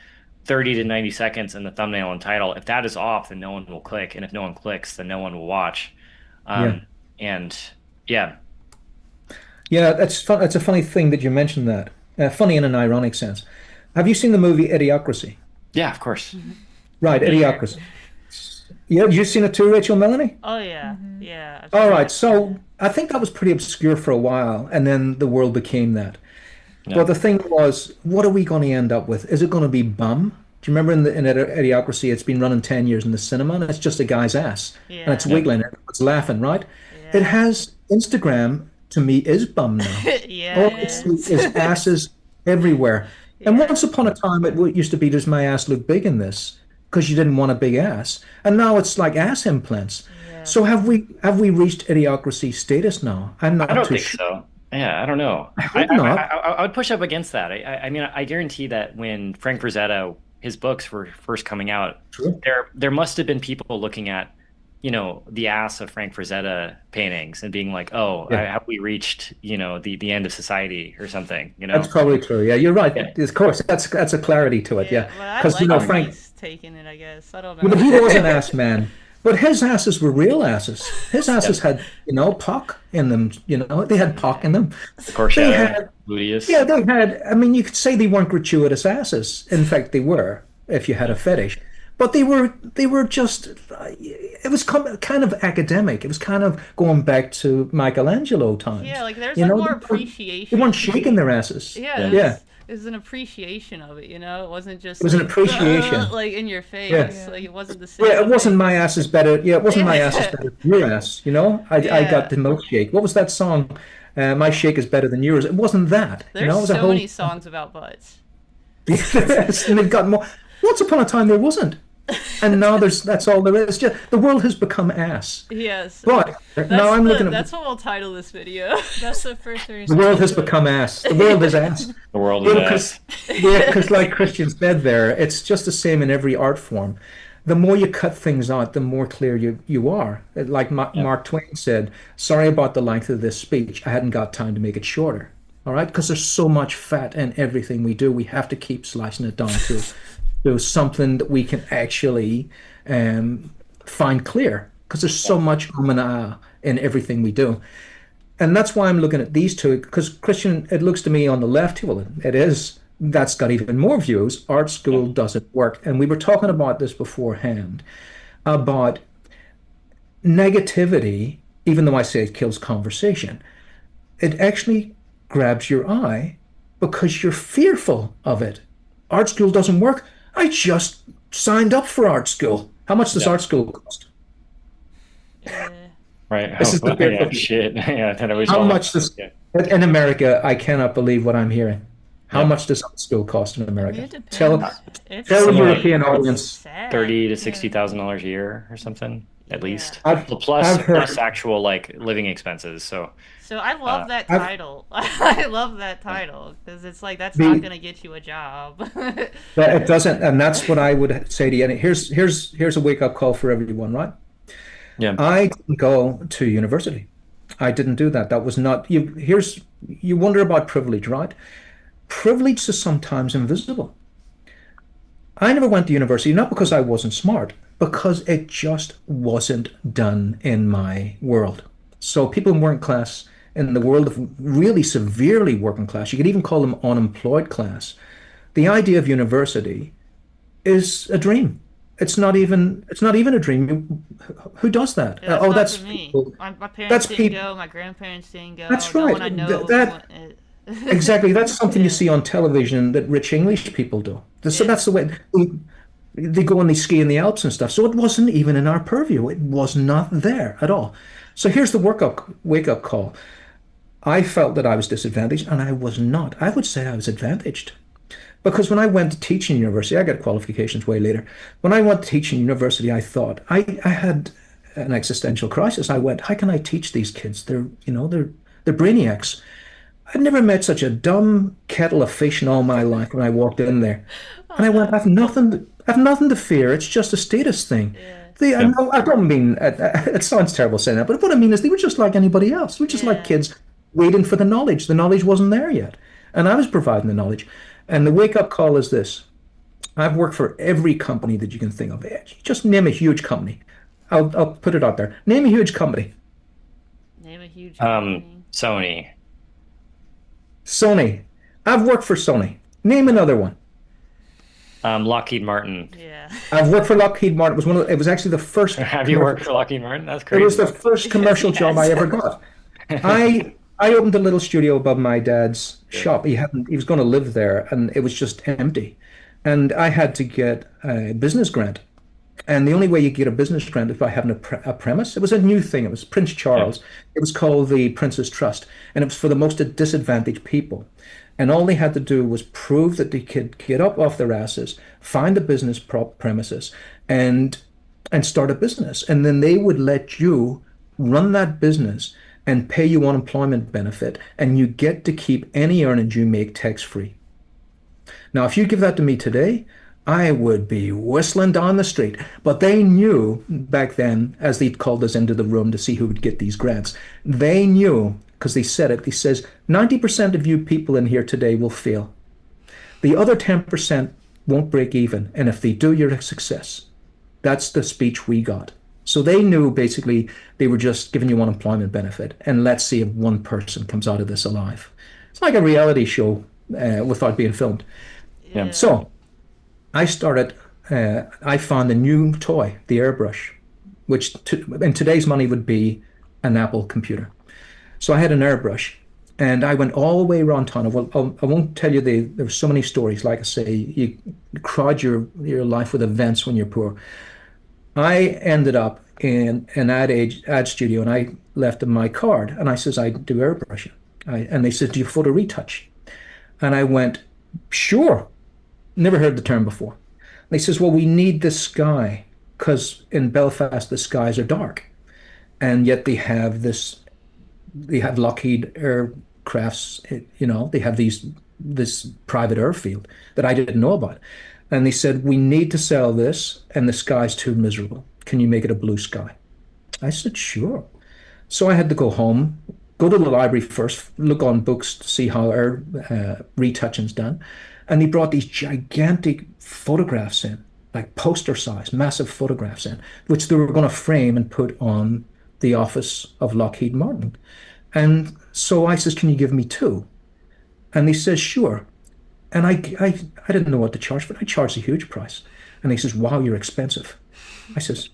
30 to 90 seconds in the thumbnail and title, if that is off, then no one will click. And if no one clicks, then no one will watch. And that's fun. It's a funny thing that you mentioned that. Funny in an ironic sense. Have you seen the movie Idiocracy? Yeah, of course. Right, Idiocracy. Yeah, you seen it too, Rachel, Melanie? Oh yeah, yeah. All right, so I think that was pretty obscure for a while, and then the world became that. Yeah. But the thing was, what are we going to end up with? Is it going to be bum? Do you remember in Idiocracy, it's been running 10 years in the cinema, and it's just a guy's ass, and it's wiggling, and it's laughing, right? Yeah. It has Instagram. To me, is bum now. Yeah. It's asses everywhere. Yeah. And once upon a time, it used to be, does my ass look big in this? Because you didn't want a big ass, and now it's like ass implants. Yeah. So have we reached Idiocracy status now? I don't think so. Yeah, I don't know. I would push up against that. I mean, I guarantee that when Frank Frazetta, his books were first coming out, there must have been people looking at, the ass of Frank Frazetta paintings and being like, have we reached, the end of society or something, That's probably true. Yeah, you're right. Yeah. Of course, that's a clarity to it. Yeah. Because, Frank's taking it, I guess. I don't know. Well, he was an ass man. But his asses were real asses. His asses had, pock in them, they had pock in them. Of course, they had gluteus. Yeah, they had, I mean, you could say they weren't gratuitous asses. In fact, they were, if you had a fetish. But they were just, it was kind of academic. It was kind of going back to Michelangelo times. Yeah, like there's more appreciation. They weren't shaking their asses. Yeah. It was an appreciation of it, It wasn't just. It was an appreciation, like in your face. Yeah. Like it wasn't the same. Yeah, it wasn't my ass is better. Yeah, it wasn't my ass is better than your ass. I got the milkshake. What was that song? My shake is better than yours. It wasn't that. There's so many songs about butts. And they've got more. Once upon a time, there wasn't. And now that's all there is. Just the world has become ass. Yes. But now I'm looking at. That's what we'll title this video. That's the first reason. The world has become ass. The world is ass. The world is ass. Yeah, because like Kristian said there, it's just the same in every art form. The more you cut things out, the more clear you are. Like Mark Twain said, "Sorry about the length of this speech. I hadn't got time to make it shorter." All right, because there's so much fat in everything we do. We have to keep slicing it down to. Something that we can actually find clear, because there's so much in everything we do. And that's why I'm looking at these two, because Kristian, it looks to me on the left, well, that's got even more views. Art school doesn't work. And we were talking about this beforehand, about negativity, even though I say it kills conversation, it actually grabs your eye because you're fearful of it. Art school doesn't work. I just signed up for art school. How much does art school cost? Right. This is the shit. How much does in America? I cannot believe what I'm hearing. How much does art school cost in America? Tell the European audience. $30,000 to $60,000 a year or something, at least. Plus actual like living expenses. So I love that title. I love that title because it's like that's not going to get you a job. It doesn't, and that's what I would say to you. And here's a wake up call for everyone, right? Yeah. I didn't go to university. I didn't do that. That was not you. You wonder about privilege, right? Privilege is sometimes invisible. I never went to university, not because I wasn't smart, because it just wasn't done in my world. So people in working class, in the world of really severely working class, you could even call them unemployed class, the idea of university is a dream. It's not even a dream. Who does that? Yeah, that's Oh, not for that's me. people. My parents That's didn't people. go. My grandparents didn't go. That's No right. one I know That went. It. exactly. That's something you Yeah. see on television that rich English people do. So Yeah. that's the way they go and they ski in the Alps and stuff. So it wasn't even in our purview. It was not there at all. So here's the wake up call. I felt that I was disadvantaged, and I was not. I would say I was advantaged. Because when I went to teach in university, I got qualifications way later. When I went to teach in university, I thought I had an existential crisis. I went, how can I teach these kids? They're brainiacs. I'd never met such a dumb kettle of fish in all my life when I walked in there. And Oh I went, no. I've nothing to fear. It's just a status thing. Yeah. Yeah. I don't mean, it sounds terrible saying that, but what I mean is they were just like anybody else. They were just like Yeah. kids waiting for the knowledge. The knowledge wasn't there yet. And I was providing the knowledge. And the wake up call is this. I've worked for every company that you can think of. Just name a huge company. I'll put it out there. Name a huge company. Name a huge company. Sony. Sony. I've worked for Sony. Name another one. Lockheed Martin. Yeah. I've worked for Lockheed Martin. It was actually the first Have you worked for Lockheed Martin? That's it was crazy. the first commercial job I ever got. I opened a little studio above my dad's shop. He was going to live there, and it was just empty. And I had to get a business grant. And the only way you get a business grant is by having a premise. It was a new thing. It was Prince Yeah. Charles. It was called the Prince's Trust, and it was for the most disadvantaged people. And all they had to do was prove that they could get up off their asses, find a business premises, and start a business. And then they would let you run that business and pay you unemployment benefit, and you get to keep any earnings you make tax free. Now, if you give that to me today, I would be whistling down the street. But they knew back then, as they called us into the room to see who would get these grants, they knew because they said it. He says 90% of you people in here today will fail. The other 10% won't break even. And if they do, you're a success. That's the speech we got. So they knew basically they were just giving you unemployment benefit. And let's see if one person comes out of this alive. It's like a reality show without being filmed. Yeah. Yeah. So I found a new toy, the airbrush, which in today's money would be an Apple computer. So I had an airbrush, and I went all the way around town. Well, I won't tell you there were so many stories. Like I say, you crowd your life with events when you're poor. I ended up in an ad studio, and I left them my card, and I says I do airbrushing. And they said, do you photo retouch? And I went, sure. Never heard the term before. And he says, well, we need this sky because in Belfast the skies are dark, and yet they have Lockheed aircrafts. They have this private airfield that I didn't know about. And they said, we need to sell this, and the sky's too miserable. Can you make it a blue sky? I said, sure. So I had to go home, go to the library first, look on books to see how air retouching's done. And they brought these gigantic photographs in, like poster size, massive photographs in, which they were going to frame and put on the office of Lockheed Martin. And so I says, can you give me two? And he says, sure. And I didn't know what to charge, but I charged a huge price. And he says, wow, you're expensive. I says,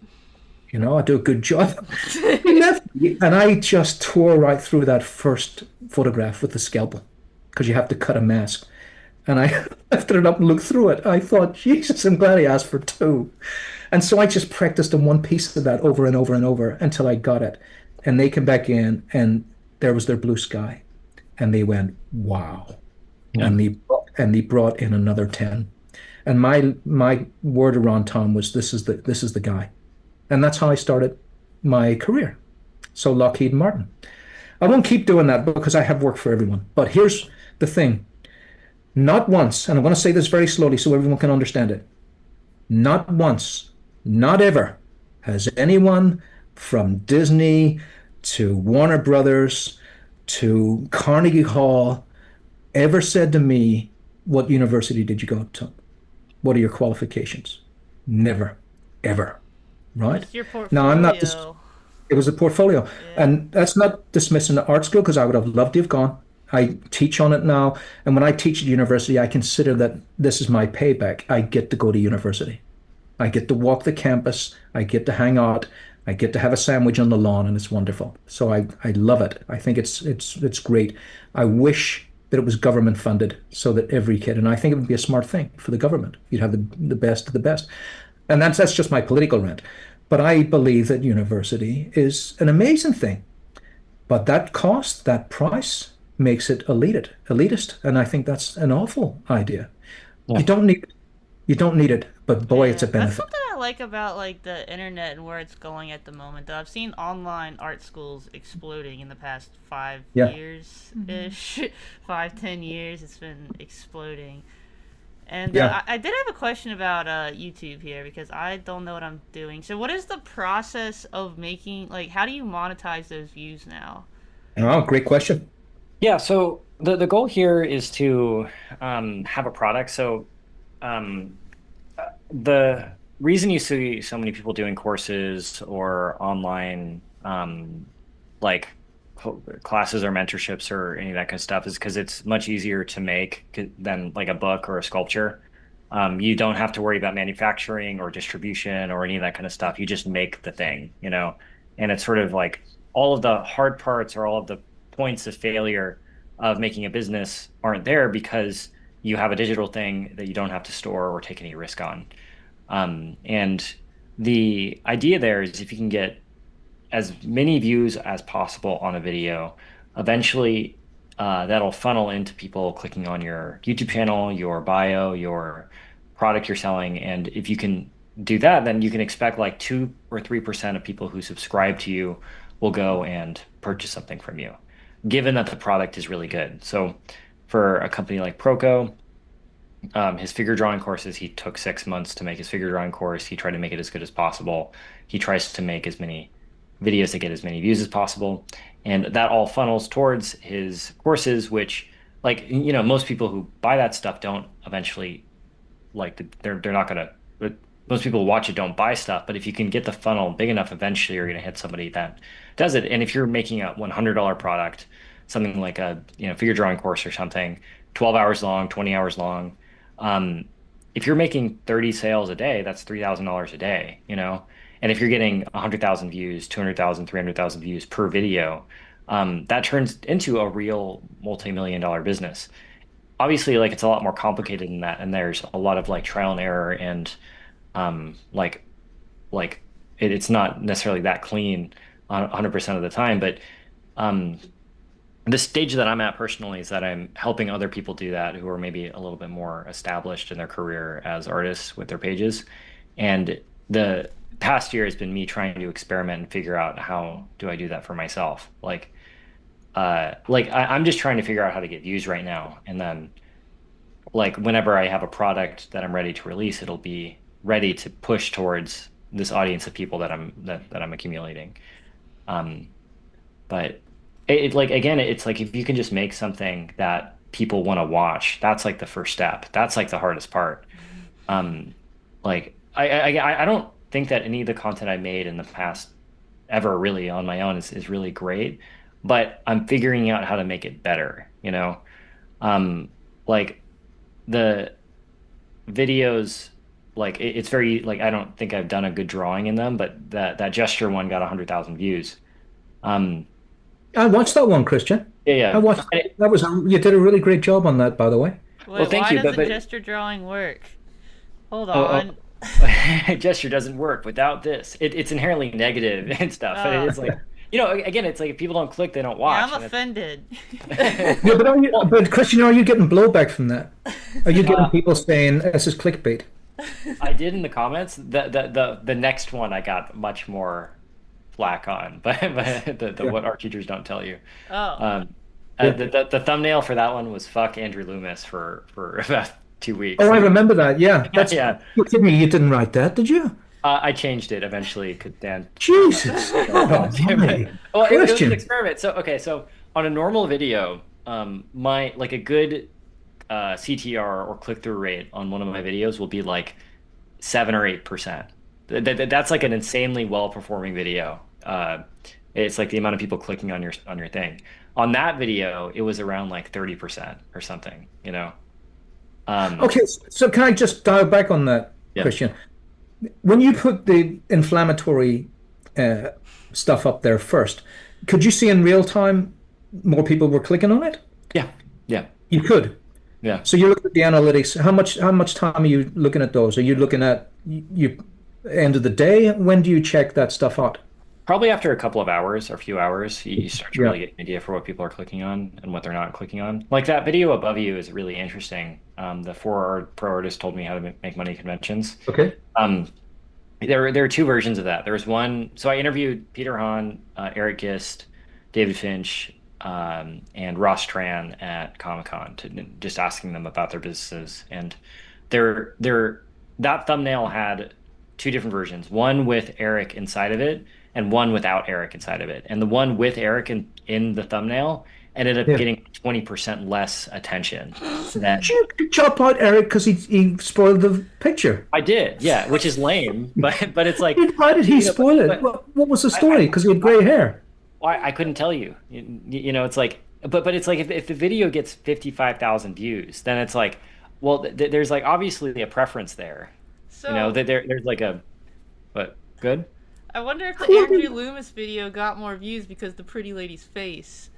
I do a good job. He left me, and I just tore right through that first photograph with the scalpel because you have to cut a mask. And I lifted it up and looked through it. I thought, Jesus, I'm glad he asked for two. And so I just practiced on one piece of that over and over and over until I got it. And they came back in, and there was their blue sky. And they went, wow. Yeah. And they brought in another 10. And my word around town was, this is the guy. And that's how I started my career. So Lockheed Martin. I won't keep doing that because I have worked for everyone. But here's the thing. Not once, and I'm going to say this very slowly so everyone can understand it. Not once, not ever, has anyone from Disney to Warner Brothers, to Carnegie Hall, ever said to me, "What university did you go to? What are your qualifications?" Never, ever, right? What's your Now, I'm not this, portfolio? it was a portfolio. Yeah. And that's not dismissing the art school because I would have loved to have gone. I teach on it now. And when I teach at university, I consider that this is my payback. I get to go to university. I get to walk the campus. I get to hang out. I get to have a sandwich on the lawn, and it's wonderful. So I love it. I think it's great. I wish that it was government funded so that every kid, and I think it would be a smart thing for the government. You'd have the best of the best. And that's just my political rant. But I believe that university is an amazing thing. But that cost, that price, makes it elitist, and I think that's an awful idea. Yeah. You don't need it, but boy, it's Yeah, a that's benefit. something I like about like the internet and where it's going at the moment. Though I've seen online art schools exploding in the past five Yeah. years ish, 5, 10 years. It's been exploding. And Yeah. I did have a question about YouTube here because I don't know what I'm doing. So, what is the process of making like? How do you monetize those views now? Oh, great question. Yeah, so the goal here is to have a product. So um, the reason you see so many people doing courses or online like classes or mentorships or any of that kind of stuff is because it's much easier to make than like a book or a sculpture. You don't have to worry about manufacturing or distribution or any of that kind of stuff. You just make the thing, you know, and it's sort of like all of the hard parts or all of the points of failure of making a business aren't there because you have a digital thing that you don't have to store or take any risk on. And the idea there is if you can get as many views as possible on a video, eventually that'll funnel into people clicking on your YouTube channel, your bio, your product you're selling. And if you can do that, then you can expect like 2 or 3% of people who subscribe to you will go and purchase something from you, given that the product is really good. So for a company like Proco, his figure drawing courses, he took 6 months to make his figure drawing course. He tried to make it as good as possible. He tries to make as many videos to get as many views as possible. And that all funnels towards his courses, which, like, you know, most people who buy that stuff don't eventually, like, they're not gonna, but most people who watch it don't buy stuff. But if you can get the funnel big enough, eventually you're gonna hit somebody that does it. And if you're making a $100 product, something like a, you know, figure drawing course or something, 12 hours long, 20 hours long, um, if you're making 30 sales a day, that's $3,000 a day, you know? And if you're getting 100,000 views, 200,000, 300,000 views per video, that turns into a real multi-million-dollar business. Obviously, like it's a lot more complicated than that, and there's a lot of like trial and error and like it's not necessarily that clean 100% of the time. But um, the stage that I'm at personally is that I'm helping other people do that who are maybe a little bit more established in their career as artists with their pages. And the past year has been me trying to experiment and figure out how do I do that for myself. I'm just trying to figure out how to get views right now. And then like whenever I have a product that I'm ready to release, it'll be ready to push towards this audience of people that I'm accumulating. Um, but like again, it's like if you can just make something that people want to watch, that's like the first step. That's like the hardest part. Um, like I don't think that any of the content I made in the past ever really on my own is really great, but I'm figuring out how to make it better, you know? Like the videos, like it's very like I don't think I've done a good drawing in them, but that gesture one got 100,000 views. Um, I watched that one, Christian. yeah, I yeah. watched that was you did a really great job on that, by the way. Well, Wait, thank why you, doesn't gesture drawing work? Hold oh, on. gesture doesn't work without this. It's inherently negative and stuff. But it Oh, is like, you know, again, it's like if people don't click, they don't yeah, watch. I'm And offended. Yeah, but but Christian, are you getting blowback from that? Are you getting uh, people saying this is clickbait? I did in the comments. The next one I got much more flack on, but the Yeah, what art teachers don't tell you. Oh, Um, yeah. the thumbnail for that one was fuck Andrew Loomis for about 2 weeks. Oh, I Like, remember that. Yeah, that's yeah. you kidding me. You didn't write that, did you? I changed it eventually, because Dan. Jesus. God almighty. Well, it was an Christian. experiment. So okay, so on a normal video, my like a good CTR or click-through rate on one of my videos will be like 7 or 8%. That's like an insanely well-performing video. It's like the amount of people clicking on your thing. On that video, it was around like 30% or something, you know. Okay, so can I just dial back on that, Yeah. Christian? When you put the inflammatory uh, stuff up there first, could you see in real time more people were clicking on it? Yeah. Yeah. You could. Yeah. So you look at the analytics. How much time are you looking at those? Are you looking at you end of the day? When do you check that stuff out? Probably after a couple of hours or a few hours, you start to Yeah. really get an idea for what people are clicking on and what they're not clicking on. Like that video above you is really interesting. The four pro artist told me how to make money conventions. Okay. Um, there are two versions of that. There was one. So I interviewed Peter Hahn, Eric Gist, David Finch, and Ross Tran at Comic-Con, just asking them about their businesses. And that thumbnail had two different versions. One with Eric inside of it, and one without Eric inside of it. And the one with Eric in the thumbnail ended up Yeah. getting 20% less attention than Did you chop out Eric because he spoiled the picture? I did. Yeah, which is lame, but it's like, Why did he you know, spoil it? but- What was the story? Because he had gray hair. I couldn't tell you. You know, it's like, but it's like if the video gets 55,000 views, then it's like, well, there's like obviously a preference there. So You know, there's like a, but good. I wonder if the Andrew Loomis video got more views because the pretty lady's face.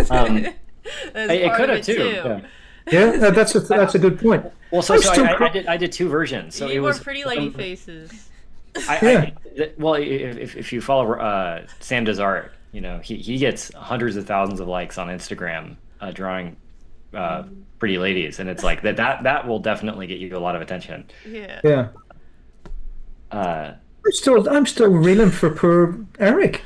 Um, That's it part could of have too. Yeah. Yeah, that's a good point. Well, so I'm so still I did two versions. So You it need more was pretty lady faces. well, if you follow Sam Does Art, you know he gets hundreds of thousands of likes on Instagram drawing pretty ladies, and it's like that will definitely get you a lot of attention. Yeah. Yeah. Uh, I'm still reeling for poor Eric.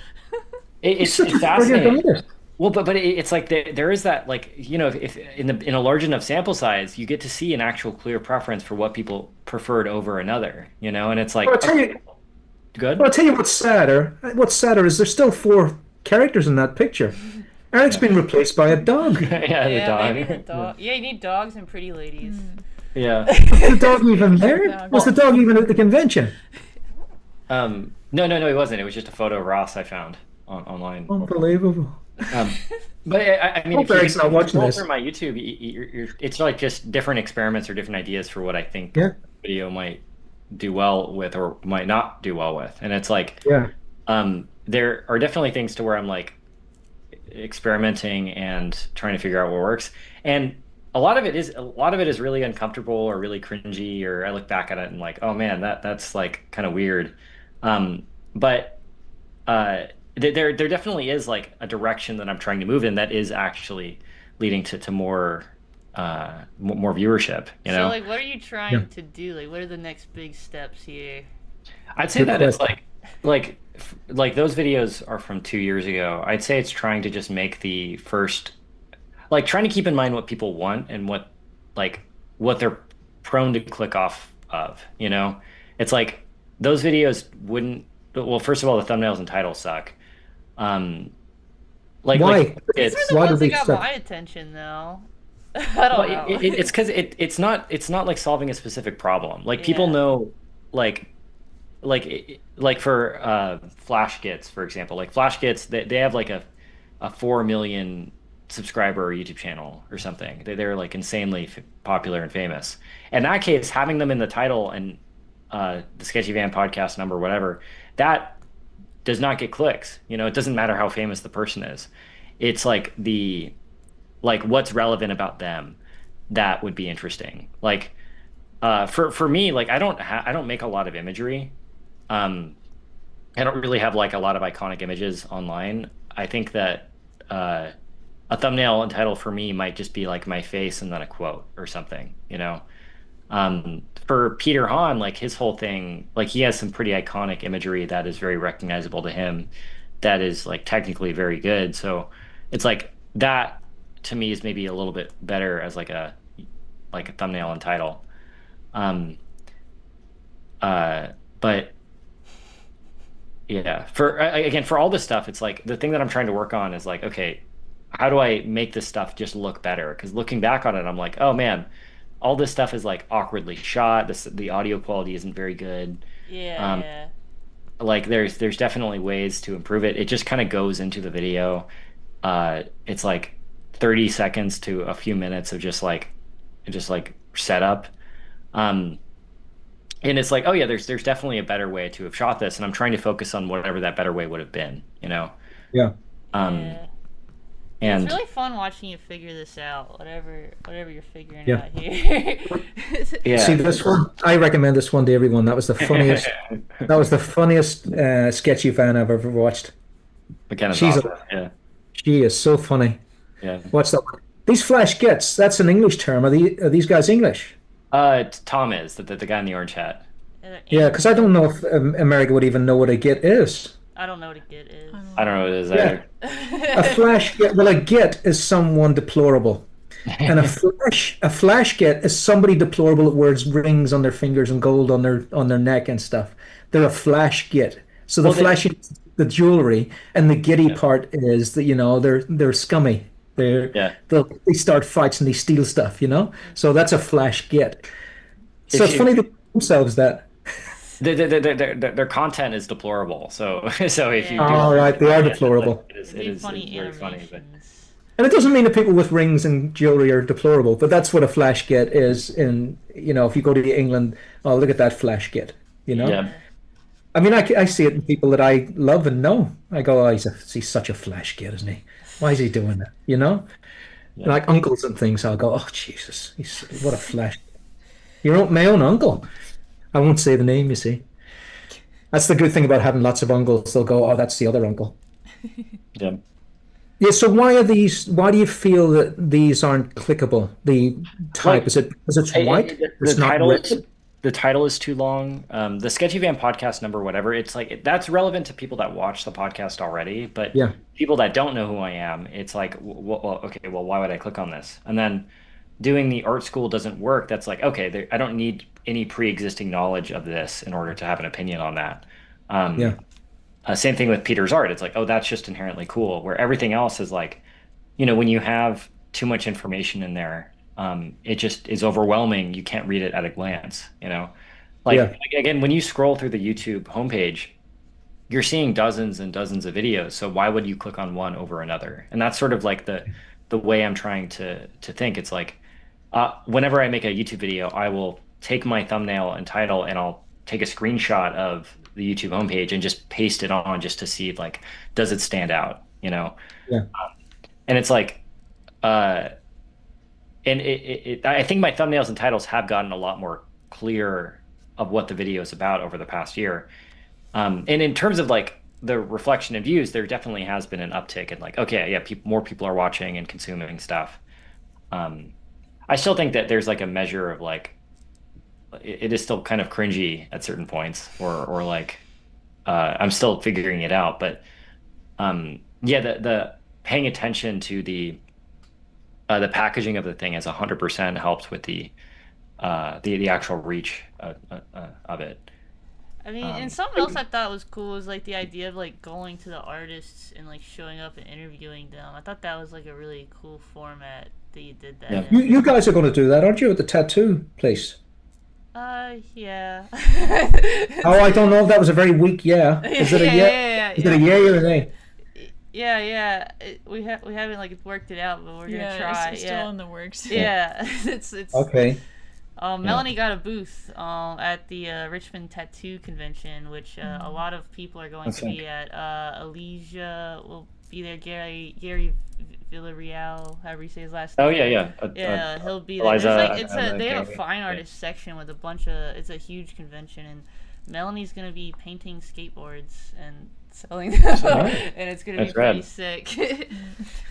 it's Such a fascinating. brilliant artist. Well, but it's like there is that, like, you know, if in a large enough sample size, you get to see an actual clear preference for what people preferred over another, you know, and it's like, Well, good. I'll tell you what's sadder. What's sadder is there's still 4 characters in that picture. Eric's been replaced by a dog. Yeah, the Yeah, dog. maybe the dog. Yeah, you need dogs and pretty ladies. Yeah. Was the dog even there? Dog. Was the dog even at the convention? No, it wasn't. It was just a photo of Ross I found online. Unbelievable. Um, but I mean, Hope Eric's not watching scroll this. through my YouTube, it's like just different experiments or different ideas for what I think Yeah. video might do well with or might not do well with, and it's like, Yeah. there are definitely things to where I'm like experimenting and trying to figure out what works, and a lot of it is really uncomfortable or really cringy, or I look back at it and like, oh man, that's like kind of weird, but there definitely is like a direction that I'm trying to move in that is actually leading to more viewership, you know. So, like, what are you trying to do? Like, what are the next big steps here? I'd say that it's like those videos are from 2 years ago. I'd say it's trying to just make the first, like, trying to keep in mind what people want and what they're prone to click off of, you know. It's like those videos wouldn't, well, first of all, the thumbnails and titles suck. Like, Why? like These it's are the Why ones do that they got suck? my attention, though. I don't know. it's because it's not like solving a specific problem. Like people Yeah. know, like for Flash Gits, for example, like Flash Gits, they have like a 4 million subscriber YouTube channel or something. They're like insanely popular and famous. In that case, having them in the title and the Sketchy Van podcast number, whatever, that does not get clicks. You know, it doesn't matter how famous the person is. It's like what's relevant about them that would be interesting. Like for me, like I don't make a lot of imagery. I don't really have like a lot of iconic images online. I think that a thumbnail and title for me might just be like my face and then a quote or something, you know. For Peter Hahn, like his whole thing, like he has some pretty iconic imagery that is very recognizable to him, that is like technically very good. So it's like that to me is maybe a little bit better as like a thumbnail and title. But But yeah, again, for all this stuff, it's like the thing that I'm trying to work on is like, okay, how do I make this stuff just look better? Because looking back on it, I'm like, oh man, all this stuff is like awkwardly shot. The audio quality isn't very good. Yeah, Um, yeah. like there's definitely ways to improve it. It just kind of goes into the video. It's like 30 seconds to a few minutes of just like setup. Um, and it's like, oh yeah, there's definitely a better way to have shot this, and I'm trying to focus on whatever that better way would have been, you know. Yeah. Um, Yeah. It's and really fun watching you figure this out, whatever you're figuring Yeah. out here. yeah, See this one? I recommend this one to everyone. That was the funniest. That was the funniest sketchy fan I've ever watched. McKenna's She's awesome. a, Yeah, she is so funny. yeah. What's that one? These flash gets. That's an English term. Are these guys English? Tom is the guy in the orange hat. Yeah, because I don't know if America would even know what a get is. I don't know what a git is. I don't know what it is Yeah. either. A flash get. Well, a get is someone deplorable, and a flash get is somebody deplorable that wears rings on their fingers and gold on their neck and stuff. They're a flash get. So the Well, flashing the jewelry, and the giddy Yeah. part is that they're scummy. Yeah. They start fights and they steal stuff. So that's a flash get. So If it's you- funny they call themselves that. Their content is deplorable. So if you do, Oh, right, they are deplorable. It is It'd be it is funny very funny. But animations. And it doesn't mean that people with rings and jewelry are deplorable, but that's what a flash get is if you go to England, oh, look at that flash get, yeah, I mean, I see it in people that I love and know. I go, oh, he's such a flash get, isn't he? Why is he doing that? Yeah. Like uncles and things, I'll go, oh, Jesus, what a flash. My own uncle. I won't say the name, you see. That's the good thing about having lots of uncles. They'll go, oh, that's the other uncle. yeah. Yeah, so why do you feel that these aren't clickable? The type, Like, is it because it's white? The It's not title is red? the title is too long. The Sketchy Van podcast number, whatever. It's like that's relevant to people that watch the podcast already, but Yeah. people that don't know who I am, it's like, well, okay, well, why would I click on this? And then doing the art school doesn't work. That's like, okay, I don't need any pre-existing knowledge of this in order to have an opinion on that. Yeah. Same thing with Peter's art. It's like, oh, that's just inherently cool. Where everything else is like, when you have too much information in there, it just is overwhelming. You can't read it at a glance. Like Yeah. again, when you scroll through the YouTube homepage, you're seeing dozens and dozens of videos. So why would you click on one over another? And that's sort of like the way I'm trying to think. It's like whenever I make a YouTube video, I will take my thumbnail and title and I'll take a screenshot of the YouTube homepage and just paste it on just to see like, does it stand out? Yeah. And it's like, and I think my thumbnails and titles have gotten a lot more clear of what the video is about over the past year. And in terms of like the reflection and views, there definitely has been an uptick in like, okay, yeah, more people are watching and consuming stuff. I still think that there's like a measure of like, it is still kind of cringy at certain points, or like, I'm still figuring it out. But yeah, the paying attention to the packaging of the thing has 100% helped with the actual reach of it. I mean, and something else I thought was cool was like the idea of like going to the artists and like showing up and interviewing them. I thought that was like a really cool format that you did that. Yeah. You guys are going to do that, aren't you, at the tattoo place? Yeah. Oh, I don't know if that was a very weak yeah. Is it a Yeah. Is it a yay or a nay? Yeah. We haven't like worked it out, but we're gonna try. It's still in the works. Yeah. It's Okay. Melanie got a booth at the Richmond Tattoo Convention, which a lot of people are going to be at. Elijah will be there. Gary Villarreal, however you say his last name. Oh yeah. Yeah, he'll be there. Eliza, They have a Gary. fine artist section with a bunch of. It's a huge convention, and Melanie's gonna be painting skateboards and selling them, and it's gonna be That's pretty rad. sick.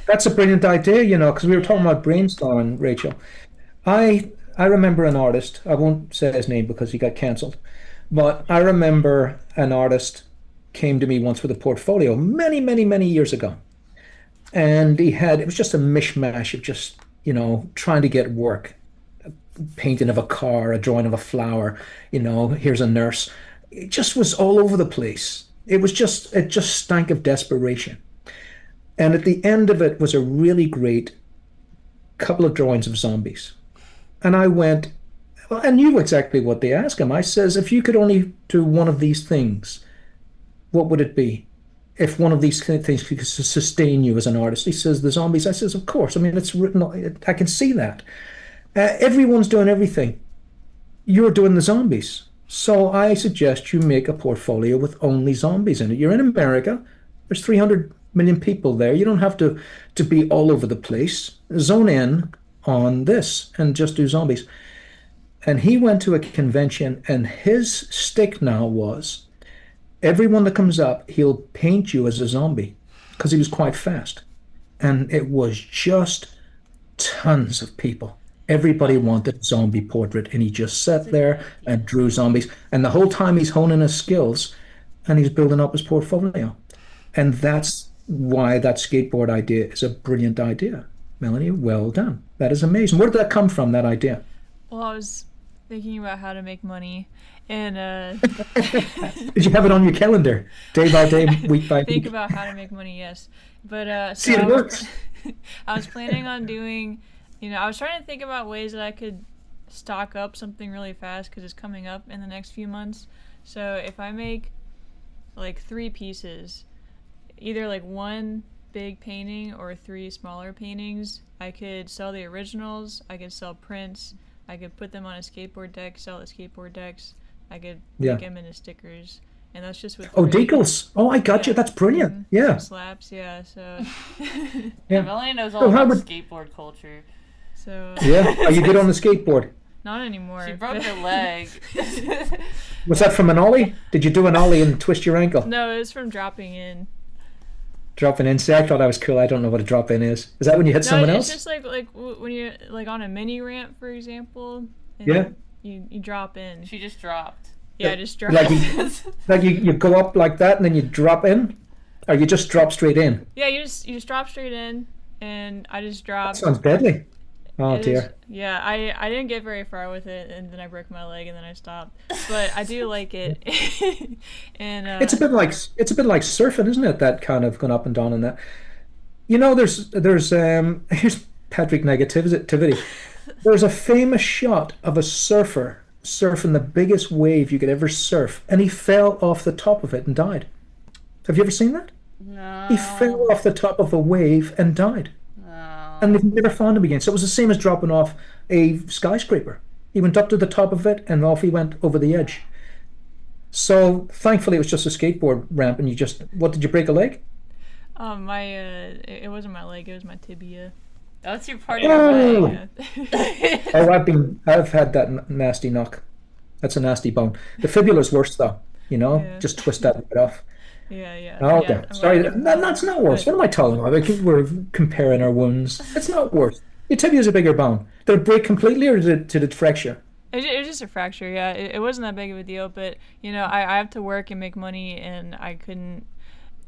That's a brilliant idea, because we were talking about brainstorming, Rachel. I remember an artist, I won't say his name because he got cancelled, but I remember an artist came to me once with a portfolio many, many, many years ago. And it was just a mishmash of just, trying to get work. A painting of a car, a drawing of a flower, here's a nurse. it just was all over the place. It just stank of desperation. And at the end of it was a really great couple of drawings of zombies. And I went, well, I knew exactly what they asked him. I says, if you could only do one of these things, what would it be? If one of these things could sustain you as an artist, he says, the zombies. I says, of course. I mean, it's written, I can see that. Everyone's doing everything. You're doing the zombies. So I suggest you make a portfolio with only zombies in it. You're in America. There's 300 million people there. You don't have to be all over the place. Zone in on this and just do zombies. And he went to a convention, and his stick now was everyone that comes up, he'll paint you as a zombie because he was quite fast. And it was just tons of people. Everybody wanted a zombie portrait, and he just sat there and drew zombies. And the whole time he's honing his skills and he's building up his portfolio. And that's why that skateboard idea is a brilliant idea. Melanie, well done. That is amazing. Where did that come from, that idea? Well, I was thinking about how to make money, and Did you have it on your calendar, day by day, week by week? think about how to make money, yes. But See, it works. I was planning on doing, I was trying to think about ways that I could stock up something really fast because it's coming up in the next few months. So if I make like 3 pieces, either like 1 big painting or 3 smaller paintings, I could sell the originals, I could sell prints, I could put them on a skateboard deck, sell the skateboard decks, I could make them into stickers. And that's just with decals. Oh, I got you. That's brilliant. Yeah. Some slaps, yeah. So Yeah, Melanie knows all about skateboard culture. So yeah. Are you good on the skateboard? Not anymore. She broke her leg. Was that from an ollie? Did you do an ollie and twist your ankle? No, it was from dropping in. Dropping in. See, I thought that was cool. I don't know what a drop in is. Is that when you hit someone else? It's just like when you're like on a mini ramp, for example. And Yeah. You drop in. She just dropped. Yeah, I just dropped. Like you go up like that and then you drop in, or you just drop straight in. Yeah, you just drop straight in, and I just dropped. That sounds deadly. Oh dear. Yeah, I didn't get very far with it, and then I broke my leg, and then I stopped. But I do like it. And It's a bit like surfing, isn't it? That kind of going up and down and that. There's here's Patrick negativity. There's a famous shot of a surfer surfing the biggest wave you could ever surf, and he fell off the top of it and died. Have you ever seen that? No. He fell off the top of a wave and died. No. And they've never found him again. So it was the same as dropping off a skyscraper. He went up to the top of it and off he went over the edge. So thankfully it was just a skateboard ramp, and what did you break a leg? It wasn't my leg, it was my tibia. That's your part of your leg. Oh, I've had that nasty knock. That's a nasty bone. The fibula's worse though, Yeah. just twist that right off. Yeah. Oh, okay. Yeah, Sorry, that's not worse. What am I talking about? We're comparing our wounds. It's not worse. Your tibia's a bigger bone. Did it break completely, or did it fracture? It was just a fracture, yeah. It wasn't that big of a deal, but, I have to work and make money, and I couldn't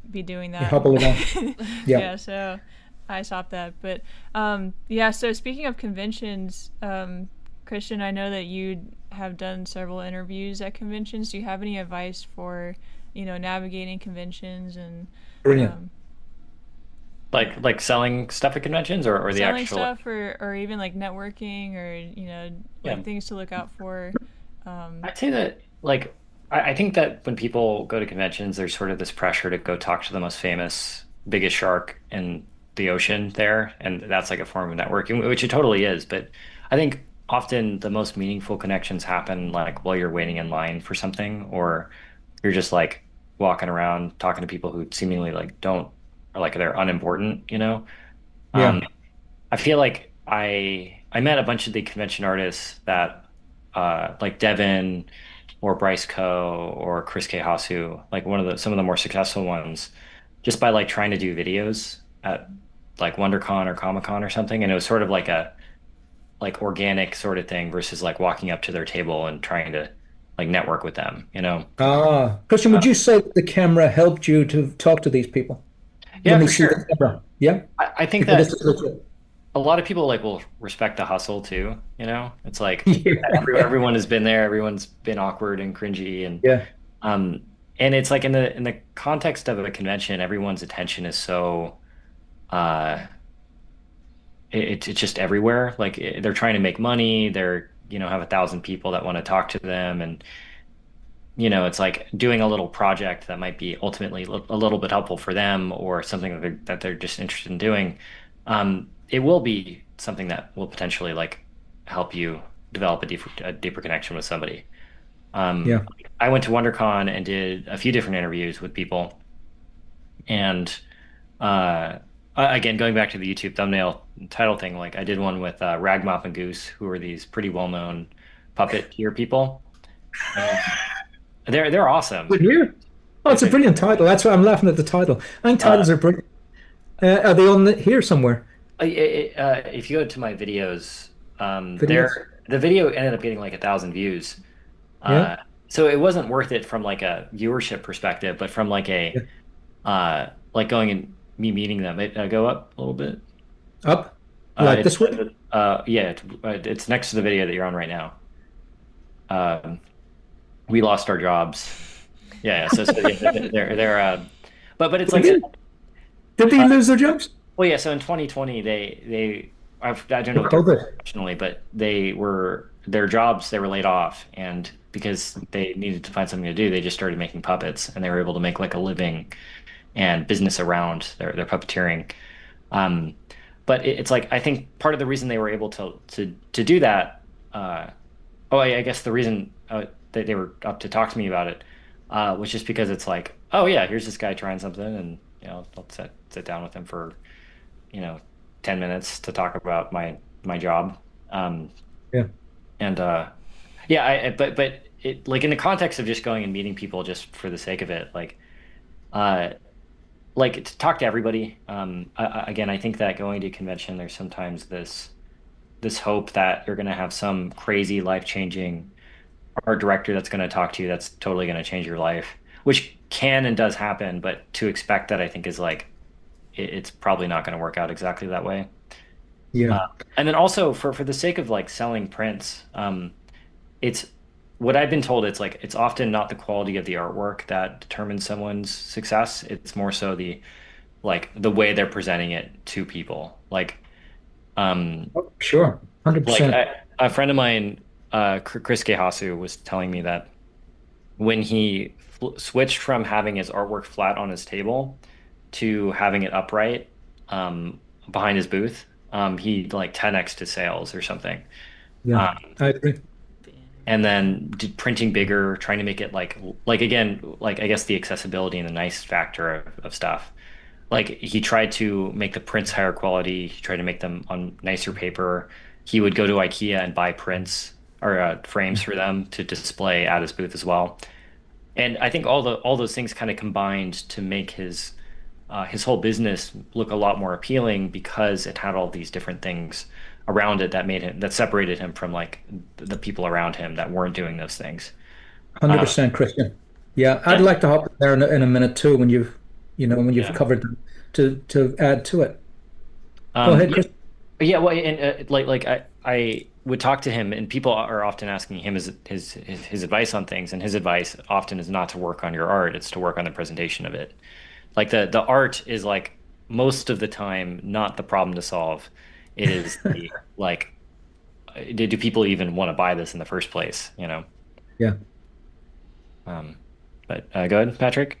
be doing that. You hobble it on. Yeah. Yeah, so I stopped that. But, so speaking of conventions, Kristian, I know that you have done several interviews at conventions. Do you have any advice for, navigating conventions and... Brilliant. Like selling stuff at conventions, or the selling actual stuff, or even like networking, or things to look out for. I'd say that I think that when people go to conventions, there's sort of this pressure to go talk to the most famous, biggest shark in the ocean there, and that's like a form of networking, which it totally is. But I think often the most meaningful connections happen like while you're waiting in line for something, or you're just like walking around talking to people who seemingly don't, or like they're unimportant, Yeah. I feel like I met a bunch of the convention artists that like Devin or Bryce Coe or Chris K. Hasu, like some of the more successful ones, just by like trying to do videos at like WonderCon or Comic-Con or something. And it was sort of like a organic sort of thing versus like walking up to their table and trying to like network with them, Kristian, would you say that the camera helped you to talk to these people? Yeah, when they for see sure. the camera? Yeah. I think that a lot of people will respect the hustle too. It's like Yeah. everyone has been there, everyone's been awkward and cringy, and Yeah. Um, and it's like in the context of a convention, everyone's attention is so uh it's just everywhere. Like they're trying to make money. They're, have 1,000 people that want to talk to them, and it's like doing a little project that might be ultimately a little bit helpful for them or something that they're just interested in doing. It will be something that will potentially like help you develop a deeper connection with somebody. Um, Yeah. I went to WonderCon and did a few different interviews with people, and uh, again, going back to the YouTube thumbnail title thing, like I did one with Ragmop and Goose, who are these pretty well-known puppeteer people, and they're awesome. Good here. Oh, They've it's a been brilliant title. That's why I'm laughing at the title. I think uh, titles are brilliant. Are they on here somewhere? if you go to my videos, Videos? the video ended up getting like 1,000 views. Yeah. Uh, so it wasn't worth it from like a viewership perspective, but from like Yeah. like going and me meeting them. Go up a little bit. Up? Like It's this way? yeah, it's next to the video that you're on right now. Um, we lost our jobs. Yeah, yeah. So yeah, they're but it's like Again? Did they uh, lose their jobs? well, yeah. So in 2020, I don't know For what they're COVID. professionally, but they were their jobs. They were laid off, and because they needed to find something to do, they just started making puppets, and they were able to make like a living and business around their puppeteering. Um, but it's like I think part of the reason they were able to do that. Oh, I guess the reason that they were up to talk to me about it was just because it's like, oh yeah, here's this guy trying something, and I'll sit down with him for you know 10 minutes to talk about my job. Um, Yeah. and yeah, but it like in the context of just going and meeting people just for the sake of it, uh, like to talk to everybody. Again, I think that going to a convention, there's sometimes this hope that you're going to have some crazy life-changing art director that's going to talk to you that's totally going to change your life, which can and does happen, but to expect that I think is like it's probably not going to work out exactly that way. Yeah. And then also for the sake of like selling prints, it's what I've been told. It's like it's often not the quality of the artwork that determines someone's success. It's more so the way they're presenting it to people. Um, Oh, sure. like 100%. a friend of mine, Chris Hasu, was telling me that when he switched from having his artwork flat on his table to having it upright behind his booth, he like 10x his sales or something. Yeah. Um, I agree. and then did printing bigger, trying to make it like again, like I guess the accessibility and the nice factor of stuff. Like he tried to make the prints higher quality. He tried to make them on nicer paper. He would go to IKEA and buy prints or frames for them to display at his booth as well. And I think all those things kind of combined to make his whole business look a lot more appealing because it had all these different things around it that separated him from like the people around him that weren't doing those things. Uh, 100% Christian. Yeah, I'd yeah, like to hop in there in a minute too when when you've yeah. covered them to add to it. Go ahead, Yeah, Chris. yeah. Well, and I would talk to him, and people are often asking him his advice on things, and his advice often is not to work on your art; it's to work on the presentation of it. Like the art is like most of the time not the problem to solve. It is the like, do people even want to buy this in the first place? Yeah. Um, but go ahead, Patrick.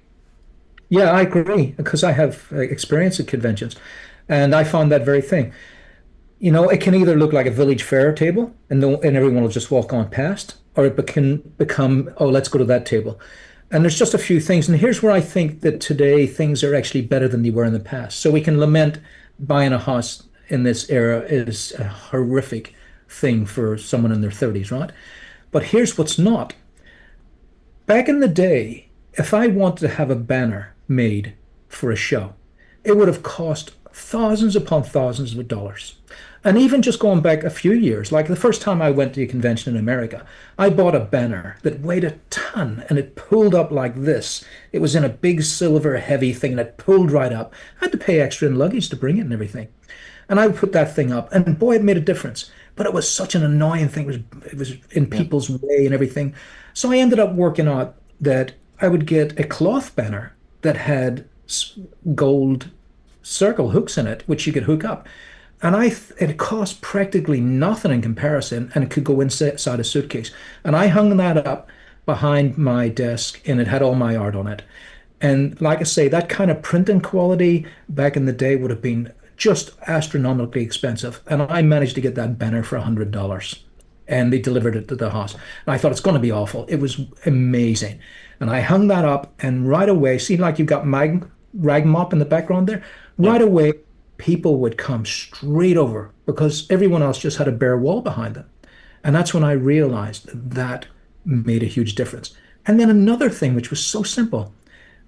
Yeah, I agree because I have experience at conventions and I found that very thing. It can either look like a village fair table and everyone will just walk on past, or can become, oh, let's go to that table. And there's just a few things. And here's where I think that today things are actually better than they were in the past. So we can lament buying a house in this era is a horrific thing for someone in their 30s, right? But here's what's not. Back in the day, if I wanted to have a banner made for a show, it would have cost thousands upon thousands of dollars. And even just going back a few years, like the first time I went to a convention in America, I bought a banner that weighed a ton and it pulled up like this. It was in a big silver heavy thing and it pulled right up. I had to pay extra in luggage to bring it and everything. And I would put that thing up, and boy, it made a difference. But it was such an annoying thing. It was in Yeah. people's way and everything. So I ended up working out that I would get a cloth banner that had gold circle hooks in it, which you could hook up. And it cost practically nothing in comparison, and it could go inside a suitcase. And I hung that up behind my desk, and it had all my art on it. And like I say, that kind of printing quality back in the day would have been just astronomically expensive. And I managed to get that banner for $100. And they delivered it to the house. And I thought it's going to be awful. It was amazing. And I hung that up, and right away, see, like you've got rag mop in the background there? Right away, people would come straight over because everyone else just had a bare wall behind them. And that's when I realized that made a huge difference. And then another thing, which was so simple,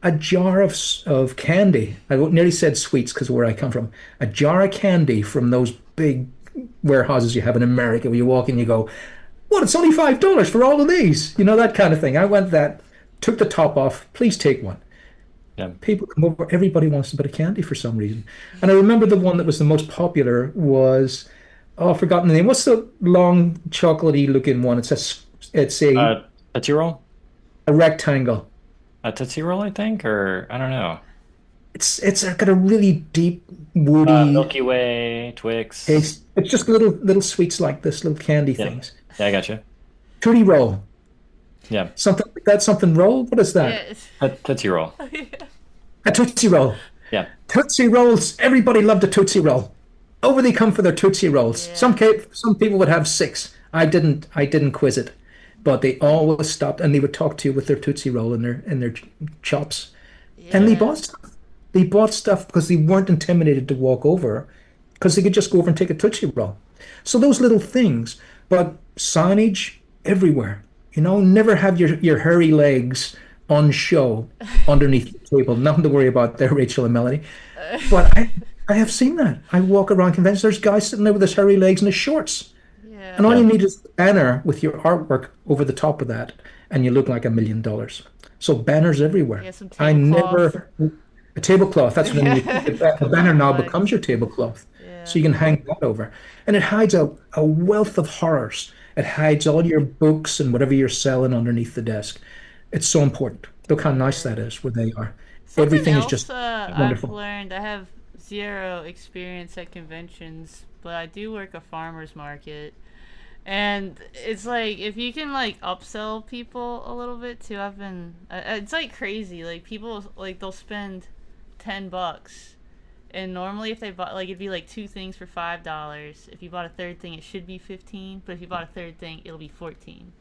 a jar of candy. I nearly said sweets because of where I come from. A jar of candy from those big warehouses you have in America where you walk in and you go, what, it's only $5 for all of these? You know, that kind of thing. I went that, took the top off, please take one. Yeah. People come over, everybody wants a bit of candy for some reason. And I remember the one that was the most popular was, oh, I've forgotten the name. What's the long chocolatey looking one? It's a Tootsie Roll? A rectangle. A Tootsie Roll, I think, or I don't know. It's got a really deep, woody Milky Way, Twix. taste. It's just little sweets like this, little candy things. Yeah, I got you. Tootsie Roll. Yeah. Something like that, something roll? What is that? Yes. Tootsie Roll. A Tootsie Roll. Yeah. Tootsie Rolls. Everybody loved a Tootsie Roll. Over they come for their Tootsie Rolls. Yeah. Some people would have 6. I didn't quiz it. But they always stopped and they would talk to you with their Tootsie Roll in their chops. Yeah. And they bought stuff. They bought stuff because they weren't intimidated to walk over, because they could just go over and take a Tootsie Roll. So those little things, but signage everywhere. You know, never have your hairy legs on show underneath the table. Nothing to worry about there, Rachel and Melanie. But I have seen that. I walk around conventions. There's guys sitting there with his hairy legs and his shorts. Yeah. And all you need is a banner with your artwork over the top of that, and you look like $1 million. So banners everywhere. Yeah, some I tablecloth. never a tablecloth. That's when the banner now becomes your tablecloth. Yeah. So you can hang that over, and it hides a wealth of horrors. It hides all your books and whatever you're selling underneath the desk. It's so important. Look how nice that is where they are. Everything is just wonderful. I've learned. I have 0 experience at conventions, but I do work a farmer's market. And it's like, if you can like upsell people a little bit too, it's like crazy. Like people, like they'll spend $10, and normally if they bought, like, it'd be like 2 things for $5. If you bought a third thing, it should be 15. But if you bought a third thing, it'll be 14.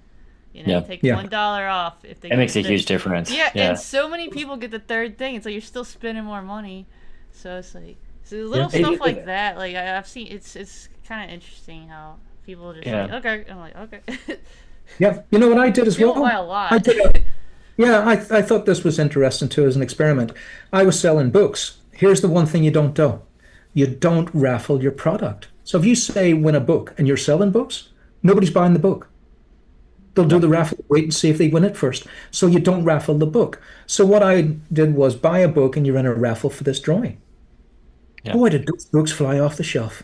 You know, take $1 off if they. It makes a huge difference. Yeah, and so many people get the third thing. It's like you're still spending more money. So it's like little stuff like that. Like I've seen, it's kind of interesting how people just like, okay. I'm like, okay. Yeah, you know what I did as well? Buy a lot. I thought this was interesting too as an experiment. I was selling books. Here's the one thing you don't do. You don't raffle your product. So if you say win a book and you're selling books, nobody's buying the book. They'll do the raffle, wait and see if they win it first. So you don't raffle the book. So what I did was buy a book and you run a raffle for this drawing. Yeah. Boy, did those books fly off the shelf.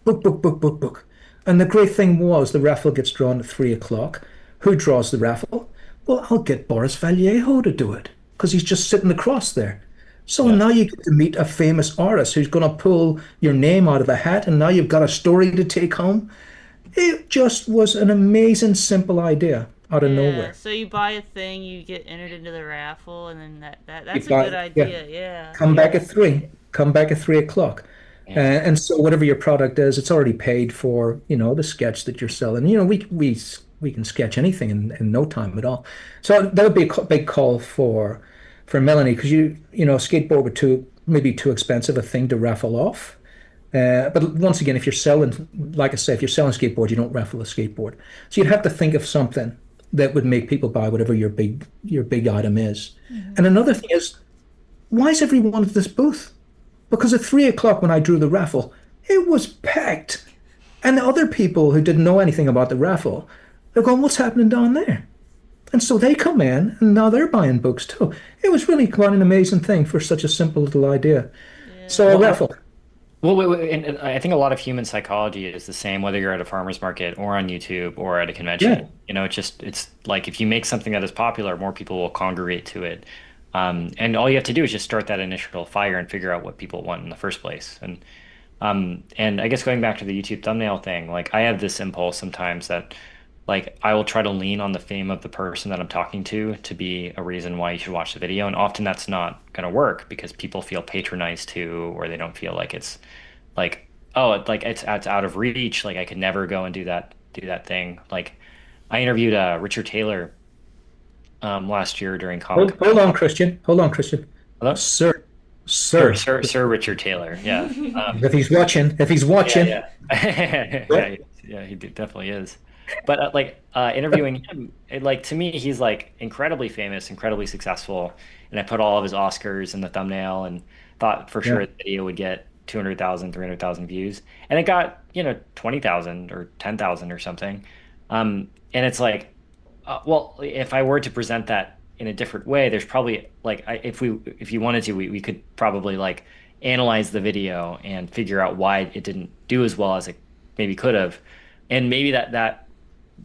Book. And the great thing was the raffle gets drawn at 3:00. Who draws the raffle? Well, I'll get Boris Vallejo to do it because he's just sitting across there. So now you get to meet a famous artist who's going to pull your name out of the hat, and now you've got a story to take home. It just was an amazing, simple idea out of nowhere. So you buy a thing, you get entered into the raffle, and then that's a good idea. Yeah. Come back at 3. Come back at 3:00. And so whatever your product is, it's already paid for, you know, the sketch that you're selling. You know, we can sketch anything in no time at all. So that would be a big call for Melanie, because you know, skateboard would maybe too expensive a thing to raffle off. But once again, if you're selling, like I say, if you're selling skateboard, you don't raffle a skateboard. So you'd have to think of something that would make people buy whatever your big item is. Mm-hmm. And another thing is, why is everyone at this booth? Because at 3:00 when I drew the raffle, it was packed. And the other people who didn't know anything about the raffle, they're going, what's happening down there? And so they come in, and now they're buying books too. It was really quite an amazing thing for such a simple little idea. Yeah. So a raffle. Well, and I think a lot of human psychology is the same, whether you're at a farmer's market or on YouTube or at a Yeah. convention. It's like if you make something that is popular, more people will congregate to it. And all you have to do is just start that initial fire and figure out what people want in the first place. And I guess going back to the YouTube thumbnail thing, like I have this impulse sometimes that like I will try to lean on the fame of the person that I'm talking to be a reason why you should watch the video. And often that's not going to work because people feel patronized to, or they don't feel like it's like, oh, it's out of reach. Like I could never go and do that thing. Like I interviewed Richard Taylor last year during Comic Con. Hold on, Christian. Hold on, Christian. Hello? Sir, Sir, sir. Sir Richard Taylor. Yeah. If he's Yeah, watching, yeah. yeah, Yeah, definitely is. But interviewing him, like to me, he's like incredibly famous, incredibly successful, and I put all of his Oscars in the thumbnail and thought for yeah, sure the video would get 200,000, 300,000 views, and it got 20,000 or 10,000 or something. And it's like, well, if I were to present that in a different way, there's probably like if you wanted to, we could probably like analyze the video and figure out why it didn't do as well as it maybe could have, and maybe that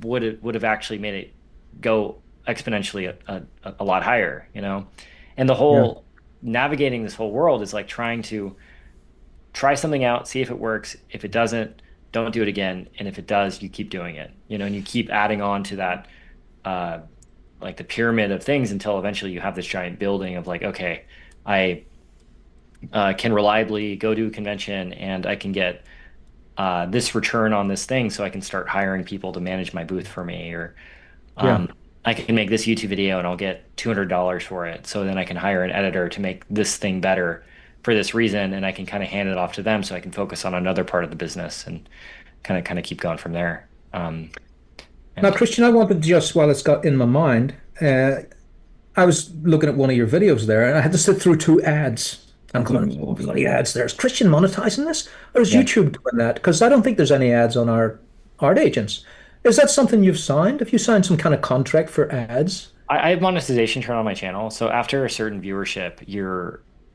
would have actually made it go exponentially a lot higher, you know? And the yeah, whole navigating this whole world is like trying to try something out, see if it works. If it doesn't, don't do it again. And if it does, you keep doing it, and you keep adding on to that, uh, like the pyramid of things until eventually you have this giant building of like, okay, I can reliably go to a convention and I can get this return on this thing so I can start hiring people to manage my booth for me, or yeah. um, I can make this YouTube video and I'll get $200 for it. So then I can hire an editor to make this thing better for this reason, and I can kind of hand it off to them so I can focus on another part of the business and kind of keep going from there. Now, And Christian, I wanted just while it's got in my mind, I was looking at one of your videos there, and I had to sit through two ads. I'm going, oh, bloody ads there. Is Christian monetizing this? Or is yeah, YouTube doing that? Because I don't think there's any ads on our art agents. Is that something you've signed? Have you signed some kind of contract for ads? I have monetization turned on my channel. So after a certain viewership,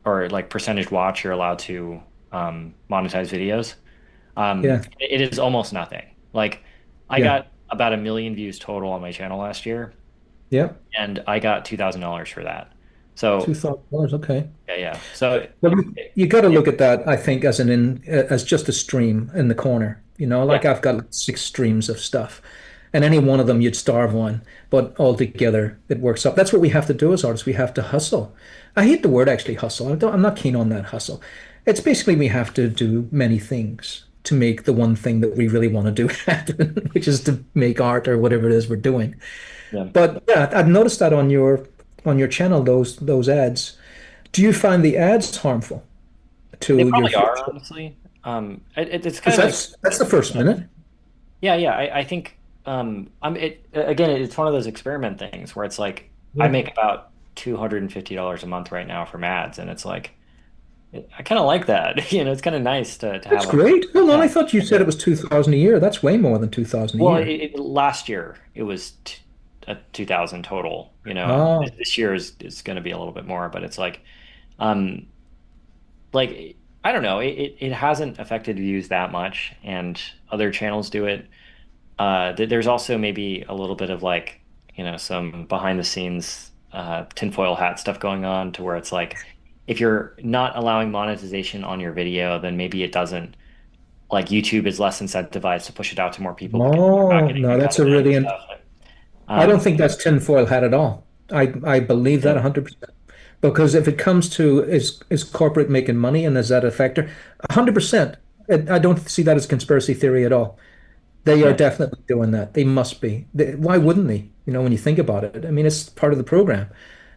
or like percentage watch, you're allowed to monetize videos. Yeah, It is almost nothing. Like I yeah, got about 1 million views total on my channel last year, yeah. and I got $2,000 for that. So $2,000. Okay. yeah, yeah. So Well, you got to yeah, look at that, I think, as as just a stream in the corner. yeah, Like I've got like six streams of stuff, and any one of them you'd starve one, but altogether it works up. That's what we have to do as artists. We have to hustle. I hate the word actually hustle. I'm not keen on that hustle. It's basically we have to do many things to make the one thing that we really want to do happen, which is to make art or whatever it is we're doing. yeah. But yeah, I've noticed that on your channel, those ads. Do you find the ads harmful They to your probably are, viewership? honestly. It's kind Because of like that's the first minute. yeah, yeah. I think I'm it again. It's one of those experiment things where it's like I Yeah, make about $250 a month right now from ads, and it's like I kind of like that. It's kind of nice to that's have a great. Hold on, I yeah. thought you said it was 2,000 a year. That's way more than 2,000 a Well, year. last year it was t 2,000 total, and Oh, this year is going to be a little bit more, but it's um, like I don't know, it hasn't affected views that much, and other channels do it. There's also maybe a little bit of like, some behind the scenes tinfoil hat stuff going on to where it's like if you're not allowing monetization on your video, then maybe it doesn't like YouTube is less incentivized to push it out to more people because you're not no, getting no, the that's a content and really. stuff. I don't Um, think that's tinfoil hat at all. I believe that yeah, 100%. Because if it comes to is corporate making money and is that a factor? 100%. I don't see that as conspiracy theory at all. They are yeah, definitely doing that. They must be. Why wouldn't they? When you think about it. I mean, it's part of the program.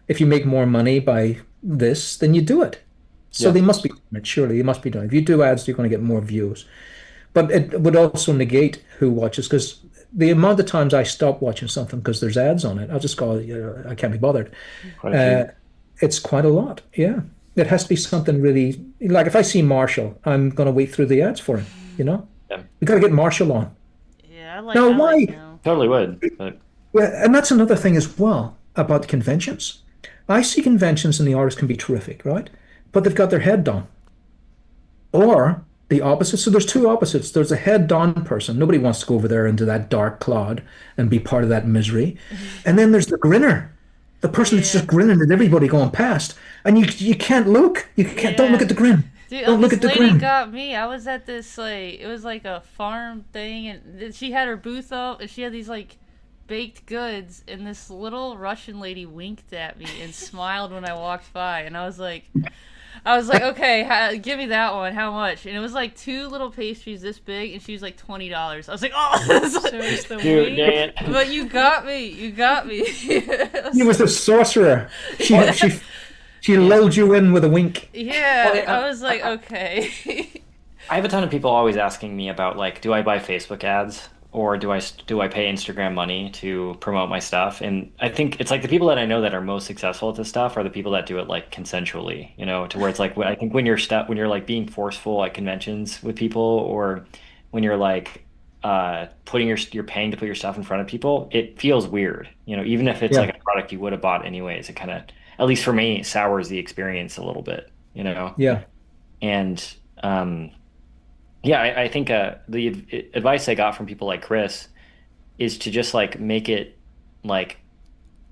If you make more money by this, then you do it. So yeah, they must be doing it. Surely they must be doing it. If you do ads, you're going to get more views. But it would also negate who watches because the amount of times I stop watching something because there's ads on it, I'll just go, I can't be bothered. quite a Uh, few. it's quite a lot. Yeah. It has to be something really like if I see Marshall, I'm going to wait through the ads for him, you know? Yeah, We got to get Marshall on. Yeah, I like Now, I like why? him. totally would. But Yeah, and that's another thing as well about conventions. I see conventions and the artists can be terrific, right? But they've got their head down. Or the opposite. So there's two opposites. There's a head down person. Nobody wants to go over there into that dark cloud and be part of that misery. And then there's the grinner, the person that's Yeah. just grinning at everybody going past. And you can't look. You can't. Don't look Yeah. at the grin. Dude, Don't look this at the lady grin. got me. I was at this like it was like a farm thing, and she had her booth up, and she had these like baked goods, and this little Russian lady winked at me and smiled when I walked by, and I was like, okay, give me that one. How much? And it was like two little pastries this big, and she was like $20. I was like, oh, So it's the Dude, wing. dang it. but you got me. You got me. He was a sorcerer. She lulled you in with a wink. Yeah, Well, I was like, okay. I have a ton of people always asking me about like, do I buy Facebook ads or do I pay Instagram money to promote my stuff? And I think it's like the people that I know that are most successful at this stuff are the people that do it like consensually, to where it's like I think when you're like being forceful at conventions with people, or when you're like you're paying to put your stuff in front of people, it feels weird. Even if it's Yeah, like a product you would have bought anyways, it kind of, at least for me, sours the experience a little bit. yeah, And yeah, I think the advice I got from people like Chris is to just like make it like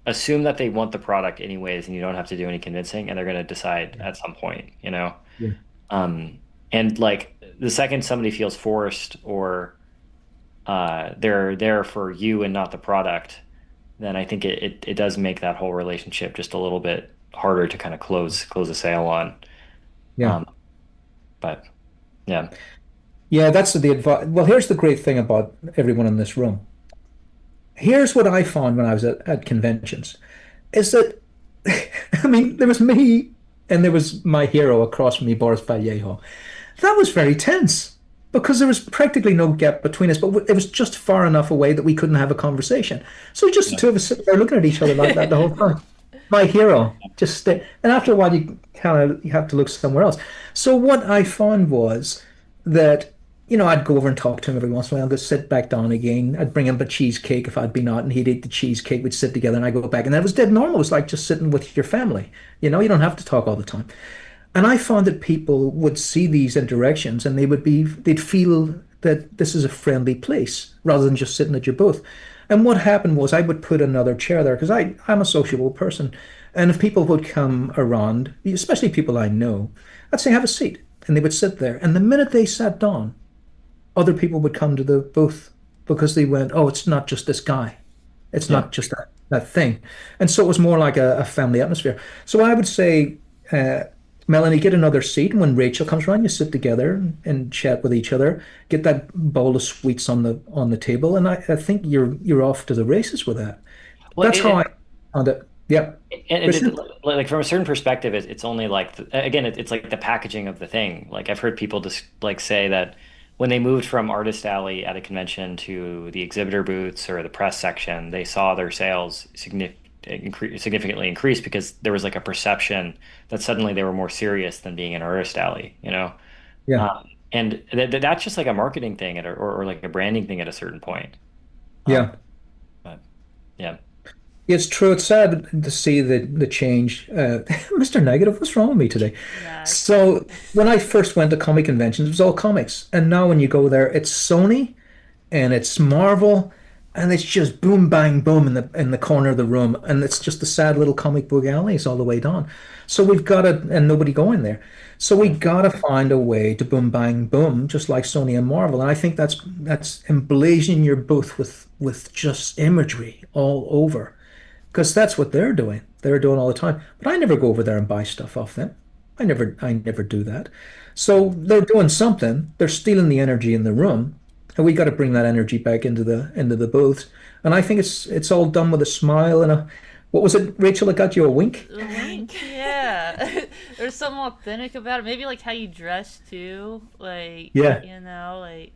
assume that they want the product anyways, and you don't have to do any convincing, and they're going to decide at some point. yeah, And like the second somebody feels forced, or they're there for you and not the product, then I think it does make that whole relationship just a little bit harder to kind of close a sale on. yeah. Um, but yeah. Yeah, that's the advice. Well, here's the great thing about everyone in this room. Here's what I found when I was at conventions, is that, I mean, there was me and there was my hero across from me, Boris Vallejo. That was very tense because there was practically no gap between us, but it was just far enough away that we couldn't have a conversation. So just the Yeah. two of us sitting there looking at each other like that the whole time. My hero, just stay. And after a while, you have to look somewhere else. So what I found was that, I'd go over and talk to him every once in a while. I'd go sit back down again. I'd bring him a cheesecake if I'd been out, and he'd eat the cheesecake. We'd sit together, and I'd go back, and that was dead normal. It was like just sitting with your family. You don't have to talk all the time. And I found that people would see these interactions, and they'd feel that this is a friendly place rather than just sitting at your booth. And what happened was I would put another chair there because I'm a sociable person. And if people would come around, especially people I know, I'd say, have a seat. And they would sit there. And the minute they sat down, other people would come to the booth because they went, oh, it's not just this guy. It's Yeah. not just that thing. And so it was more like a family atmosphere. So I would say, Melanie, get another seat. And when Rachel comes around, you sit together and chat with each other. Get that bowl of sweets on the table, and I think you're off to the races with that. Well, That's how I found it. Yeah, and Christian. like from a certain perspective, it's only like again, it's like the packaging of the thing. Like I've heard people just like say that when they moved from Artist Alley at a convention to the exhibitor booths or the press section, they saw their sales significantly increase because there was like a perception that suddenly they were more serious than being an Artist Alley. Yeah, And that's just like a marketing thing or like a branding thing at a certain point. Um, yeah. but yeah. It's true. It's sad to see the change. Mr. Negative, what's wrong with me today? Nah, So when I first went to comic conventions, it was all comics, and now when you go there, it's Sony and it's Marvel, and it's just boom, bang, boom in the corner of the room, and it's just the sad little comic book alleys all the way down. So we've got to, and nobody going there. So we got to find a way to boom, bang, boom, just like Sony and Marvel. And I think that's emblazoning your booth with just imagery all over, because that's what they're doing. They're doing all the time. But I never go over there and buy stuff off them. I never do that. So they're doing something. They're stealing the energy in the room, and we got to bring that energy back into the booths. And I think it's all done with a smile and a, what was it, Rachel, that got you a wink? the wink, yeah. There's something authentic about it. Maybe like how you dress too, like Yeah. like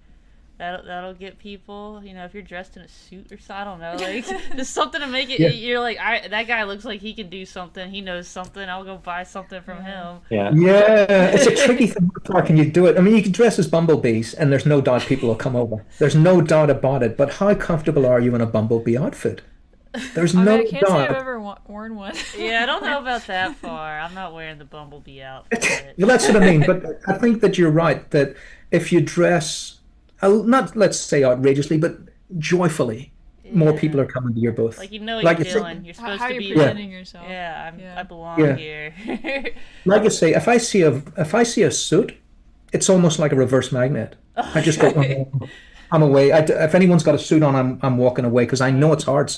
that'll get people. If you're dressed in a suit or something, I don't know, like just something to make it. Yeah. You're like, that guy looks like he can do something. He knows something. I'll go buy something from him. Yeah. Yeah, it's a tricky thing. How can you do it? I mean, you can dress as bumblebees, and there's no doubt people will come over. There's no doubt about it. But how comfortable are you in a bumblebee outfit? There's I mean, no I can't say I've doubt. ever worn one. Yeah, I don't know about that far. I'm not wearing the bumblebee outfit. Well, that's what I mean. But I think that you're right that if you dress, not let's say outrageously, but joyfully, more Yeah. people are coming to your booth. Like you know what Like you're you say, doing. You're supposed How to you're be yeah, like, presenting yourself. yeah, I Yeah. belong yeah. here. Like you say, if I see a suit, it's almost like a reverse magnet. I just go, Okay. "Oh, I'm away. If anyone's got a suit on, I'm walking away because I know it's hard.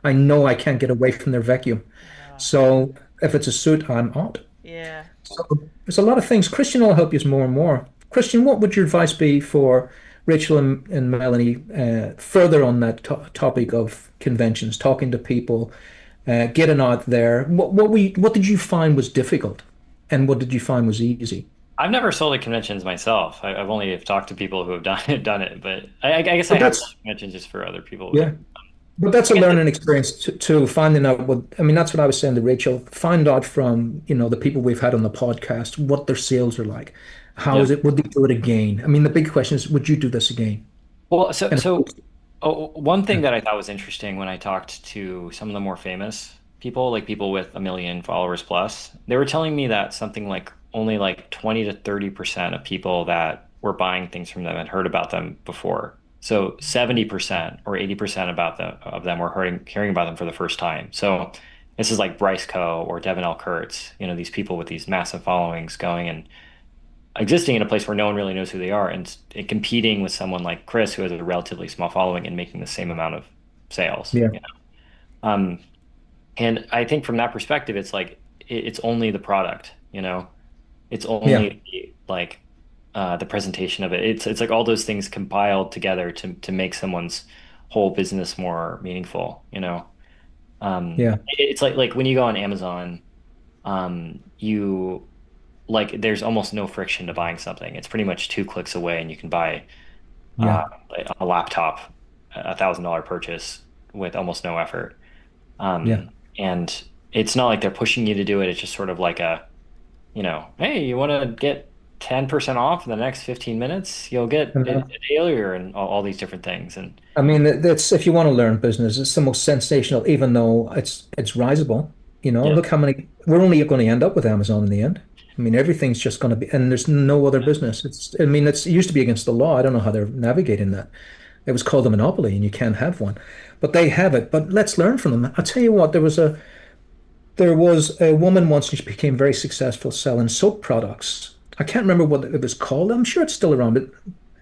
I know I can't get away from their vacuum. Uh, So if it's a suit, I'm out. yeah. So there's a lot of things. Christian will help you more and more. Christian, what would your advice be for Rachel and Melanie further on that topic of conventions, talking to people, getting out there? What did you find was difficult, and what did you find was easy? I've never sold at conventions myself. I've only have talked to people who have done it. But I guess I But have sold that's at conventions just for other people. yeah. But that's I a guess the learning experience too, finding out what, I mean, that's what I was saying to Rachel. Find out from, the people we've had on the podcast, what their sales are like. How yeah. is it? Would they do it again? I mean, the big question is, would you do this again? Well, so And of so course, one thing yeah, that I thought was interesting when I talked to some of the more famous people, like people with 1 million followers plus, they were telling me that something like only like 20 to 30% of people that were buying things from them had heard about them before. So 70% or 80% of them were hearing about them for the first time. So this is like Bryce Coe or Devin L. Kurtz, these people with these massive followings going and existing in a place where no one really knows who they are and competing with someone like Chris, who has a relatively small following and making the same amount of sales. yeah, Um, and I think from that perspective, it's like it's only the product, it's yeah, only like the presentation of it. It's like all those things compiled together to make someone's whole business more meaningful. yeah, It's like when you go on Amazon, you like there's almost no friction to buying something. It's pretty much 2 clicks away, and you can buy yeah, a laptop, $1,000 purchase with almost no effort. yeah. And it's not like they're pushing you to do it. It's just sort of like hey, you want to get 10% off in the next 15 minutes? You'll get And, it earlier and all these different things. And I mean, that's if you want to learn business, it's the most sensational, even though it's risable. yeah, Look how many we're only going to end up with Amazon in the end. I mean, everything's just going to be, and there's no other business. I mean, it used to be against the law. I don't know how they're navigating that. It was called a monopoly, and you can't have one, but they have it. But let's learn from them. I'll tell you what, there was a woman once, and she became very successful selling soap products. I can't remember what it was called. I'm sure it's still around, but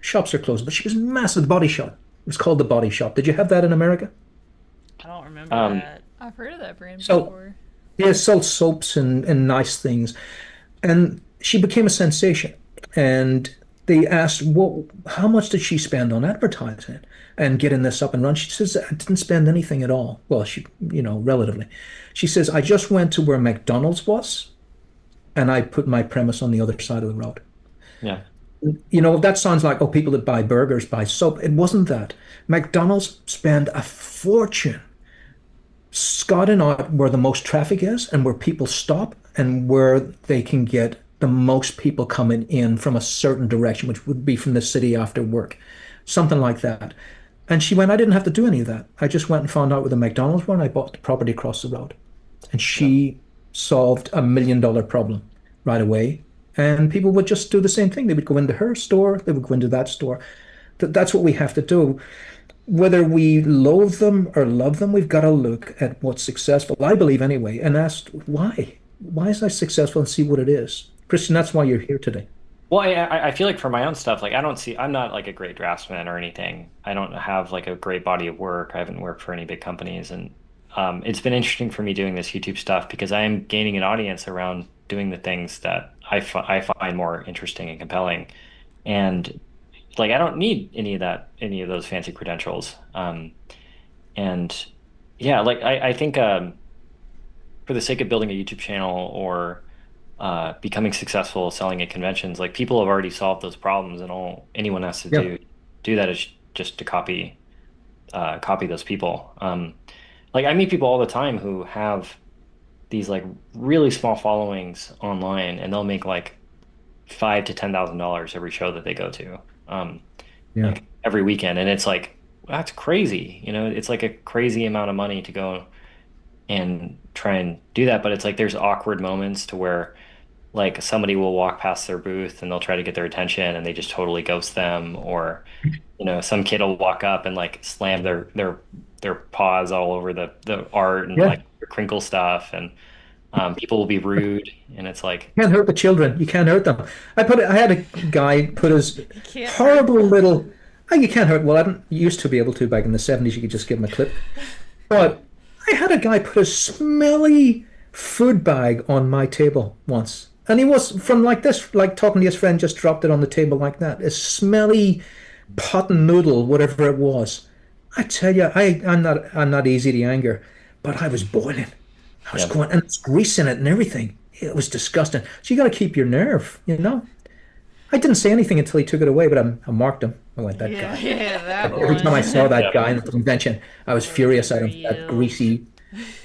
shops are closed. But she was massive. Body Shop. It was called the Body Shop. Did you have that in America? I don't remember um, that. I've heard of that brand So before. yeah, sold soaps and nice things. And she became a sensation. And they asked, "What? How much did she spend on advertising and getting this up and run?" She says, "I didn't spend anything at all." Well, relatively. She says, "I just went to where McDonald's was, and I put my premise on the other side of the road." yeah, That sounds like, oh, people that buy burgers buy soap. It wasn't that. McDonald's spend a fortune scouting out where the most traffic is and where people stop and where they can get the most people coming in from a certain direction, which would be from the city after work, something like that. And she went, I didn't have to do any of that. I just went and found out where the McDonald's were and I bought the property across the road. And yeah, she solved $1 million problem right away. And people would just do the same thing. They would go into her store, they would go into that store. That's what we have to do. Whether we loathe them or love them, we've got to look at what's successful, I believe anyway, and ask why. Why is that successful and see what it is. Christian, that's why you're here today. well, I feel like for my own stuff, like I'm not like a great draftsman or anything. I don't have like a great body of work. I haven't worked for any big companies, and it's been interesting for me doing this YouTube stuff because I am gaining an audience around doing the things that I find more interesting and compelling. And like I don't need any of those fancy credentials. And yeah, like I think for the sake of building a YouTube channel or becoming successful selling at conventions, like people have already solved those problems, and all anyone has to Yeah, do that is just to copy those people. Like I meet people all the time who have these like really small followings online, and they'll make like $5,000 to $10,000 every show that they go to, yeah, like every weekend, and it's like that's crazy. You know, it's like a crazy amount of money to go and try and do that. But it's like there's awkward moments to where like somebody will walk past their booth and they'll try to get their attention and they just totally ghost them, or you know, some kid will walk up and like slam their paws all over the art and Yeah. like crinkle stuff, and people will be rude, and it's like, Can't hurt the children. You can't hurt them. I had a guy put his You can't hurt horrible them. little. Oh, you can't hurt. Well, I didn't used to be able to back in the 70s. You could just give him a clip. But I had a guy put a smelly food bag on my table once. And he was from like this, like talking to his friend, just dropped it on the table like that. A smelly pot noodle, whatever it was. I tell you, I'm not easy to anger, but I was boiling. I was yeah. going, and it's grease in it and everything. It was disgusting. So you got to keep your nerve, you know? I didn't say anything until he took it away, but I marked him. I went, that Yeah, guy. yeah, that Every time I one. saw that Yeah. guy in the convention, I was furious at For him. That you.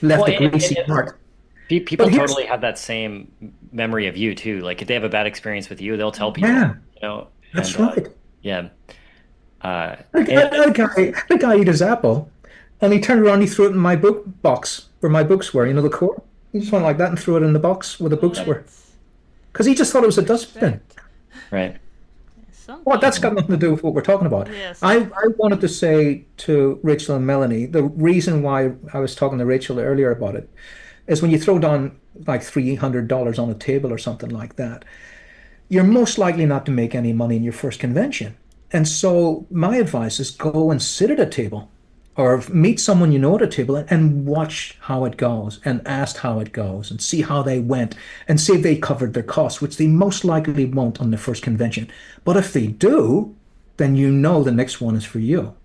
left Well, a greasy mark. people But here's, totally have that same memory of you too. Like if they have a bad experience with you, they'll tell people, yeah, you know, and that's right. yeah. Uh, and A guy ate his apple, and he turned around, he threw it in my book box where my books were, you know, the core. He just went like that and threw it in the box where the books What? were. Because he just thought it was a dustbin. Respect. right. Some Well, that's got people. nothing to do with what we're talking about. Yeah, I wanted to say to Rachel and Melanie, the reason why I was talking to Rachel earlier about it is when you throw down like $300 on a table or something like that, you're most likely not to make any money in your first convention. And so my advice is go and sit at a table or meet someone you know at a table and watch how it goes and ask how it goes and see how they went and see if they covered their costs, which they most likely won't on the first convention. But if they do, then you know the next one is for you.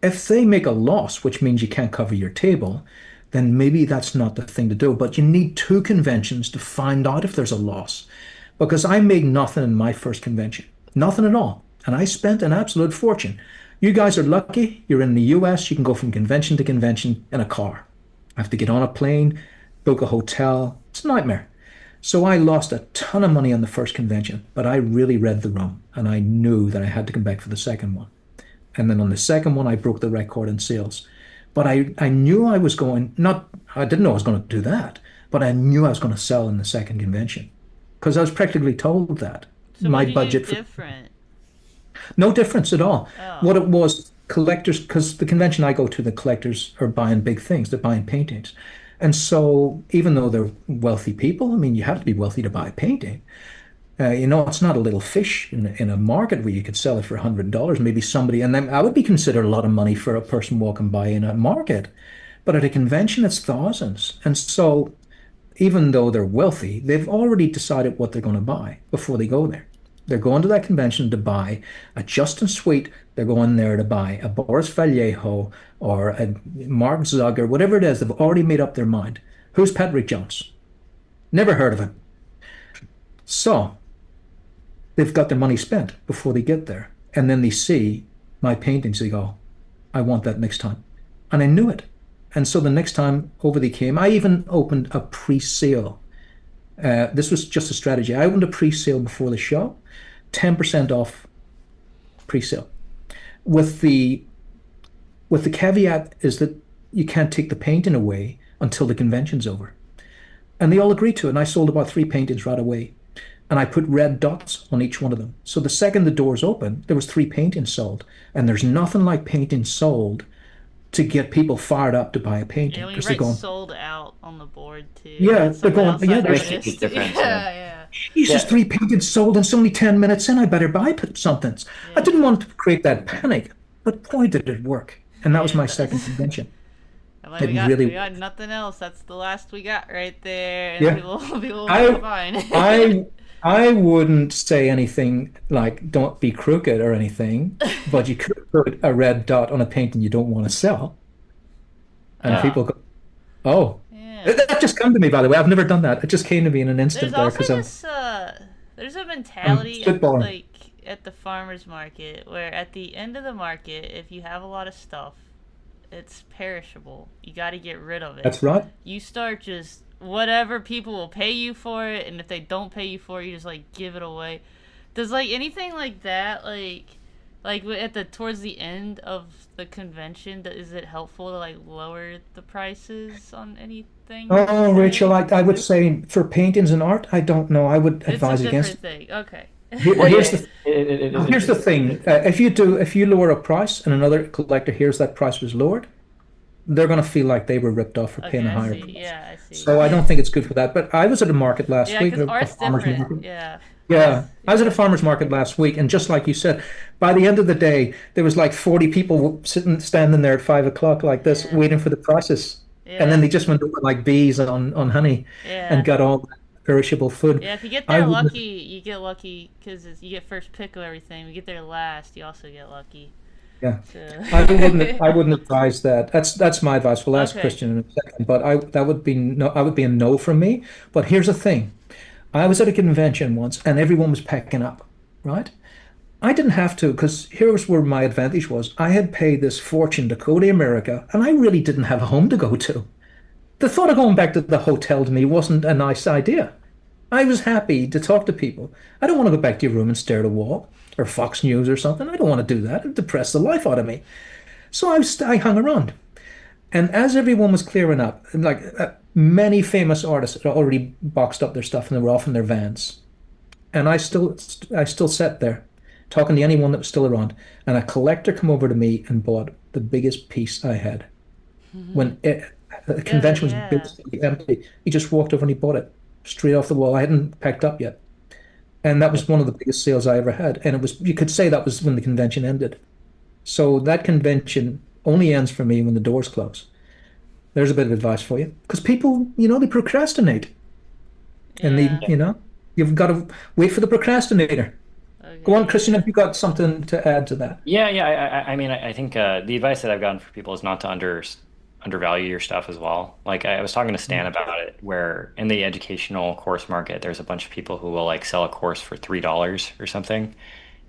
If they make a loss, which means you can't cover your table, then maybe that's not the thing to do. But you need two conventions to find out if there's a loss. Because I made nothing in my first convention, nothing at all. And I spent an absolute fortune. You guys are lucky. You're in the US. You can go from convention to convention in a car. I have to get on a plane, book a hotel. It's a nightmare. So I lost a ton of money on the first convention, but I really read the room and I knew that I had to come back for the second one. And then on the second one, I broke the record in sales. But I knew I was going, not, I didn't know I was going to do that, but I knew I was going to sell in the second convention because I was practically told that. So My what did you do budget for different? no difference at all. Oh, What it was, collectors, because the convention I go to, the collectors are buying big things, they're buying paintings. And so even though they're wealthy people, I mean, you have to be wealthy to buy a painting. You know, it's not a little fish in a market where you could sell it for $100. Maybe somebody, and then I would be considered a lot of money for a person walking by in a market. But at a convention, it's thousands. And so even though they're wealthy, they've already decided what they're going to buy before they go there. They're going to that convention to buy a Justin Sweet. They're going there to buy a Boris Vallejo or a Mark Zucker, whatever it is. They've already made up their mind. Who's Patrick Jones? Never heard of him. So they've got their money spent before they get there. And then they see my paintings. They go, I want that next time. And I knew it. And so the next time over they came, I even opened a pre-sale. This was just a strategy. I opened a pre-sale before the show, 10% off pre-sale. With the caveat is that you can't take the painting away until the convention's over. And they all agreed to it. And I sold about 3 paintings right away. And I put red dots on each one of them. So the second the doors open, there was 3 paintings sold. And there's nothing like paintings sold to get people fired up to buy a painting yeah, when you because they're wite going, sold out on the board too. yeah, That's they're something going, else yeah, I there's Makes a huge noticed. difference. Yeah, yeah. Jesus, Yeah. 3 paintings sold and it's only 10 minutes in. I better buy something. I didn't Yeah. want to create that panic, but boy, did it work. And that was my Yeah. second convention. I'm like, It we got really we got nothing else. That's the last we got right there, and Yeah. people will I- be fine. I wouldn't say anything like don't be crooked or anything, but you could put a red dot on a painting you don't want to sell. And Yeah. people go, oh, yeah. that just came to me, by the way. I've never done that. It just came to me in an instant There's there because also I'm this there's a mentality spitballing. like at the farmers market where at the end of the market, if you have a lot of stuff, it's perishable. You got to get rid of it. that's right. You start just whatever people will pay you for it, and if they don't pay you for it, you just like give it away. Does like anything like that like Like at the towards the end of the convention, is it helpful to like lower the prices on anything? Would you Oh, Rachel, say I would say for paintings and art, I don't know. I would it's a advise against different it. thing? Okay. Well, yeah, Here's the here's the it, thing. If you lower a price and another collector hears that price was lowered, they're going to feel like they were ripped off for paying Okay, a I higher see. price. Yeah, I see. So I don't think it's good for that. But I was at a market last Yeah, week, because a art's farmer's different. market. Yeah, Yeah, art's I was at a yeah. farmer's market last week, and just like you said, by the end of the day, there was like 40 people standing there at 5 o'clock like this, Yeah, waiting for the prices. And then yeah, they just went over like bees on honey and yeah. got all that perishable food. Yeah, if you get I there wouldn't lucky, you get lucky because you get first pick of everything. If you get there last, you also get lucky. Yeah, So, I wouldn't advise that. That's my advice. We'll ask okay. Christian in a second, but I that would be no, I would be a no from me. But here's the thing. I was at a convention once and everyone was packing up, right? I didn't have to because here's where my advantage was. I had paid this fortune to go to America and I really didn't have a home to go to. The thought of going back to the hotel to me wasn't a nice idea. I was happy to talk to people. I don't want to go back to your room and stare at a wall or Fox News or something. I don't want to do that. It depressed the life out of me. So I hung around. And as everyone was clearing up, like many famous artists had already boxed up their stuff and they were off in their vans. And I still sat there talking to anyone that was still around. And a collector come over to me and bought the biggest piece I had. The Good, convention was yeah. basically empty. He just walked over and he bought it straight off the wall. I hadn't packed up yet. And that was one of the biggest sales I ever had. And it was, you could say that was when the convention ended. So that convention only ends for me when the doors close. There's a bit of advice for you. Because people, they procrastinate. And Yeah. you've got to wait for the procrastinator. Go on, Okay, Christian, yeah. have you got something to add to that? yeah. I mean, I think the advice that I've gotten for people is not to undervalue your stuff as well. Like I was talking to Stan about it, where in the educational course market, there's a bunch of people who will like sell a course for $3 or something.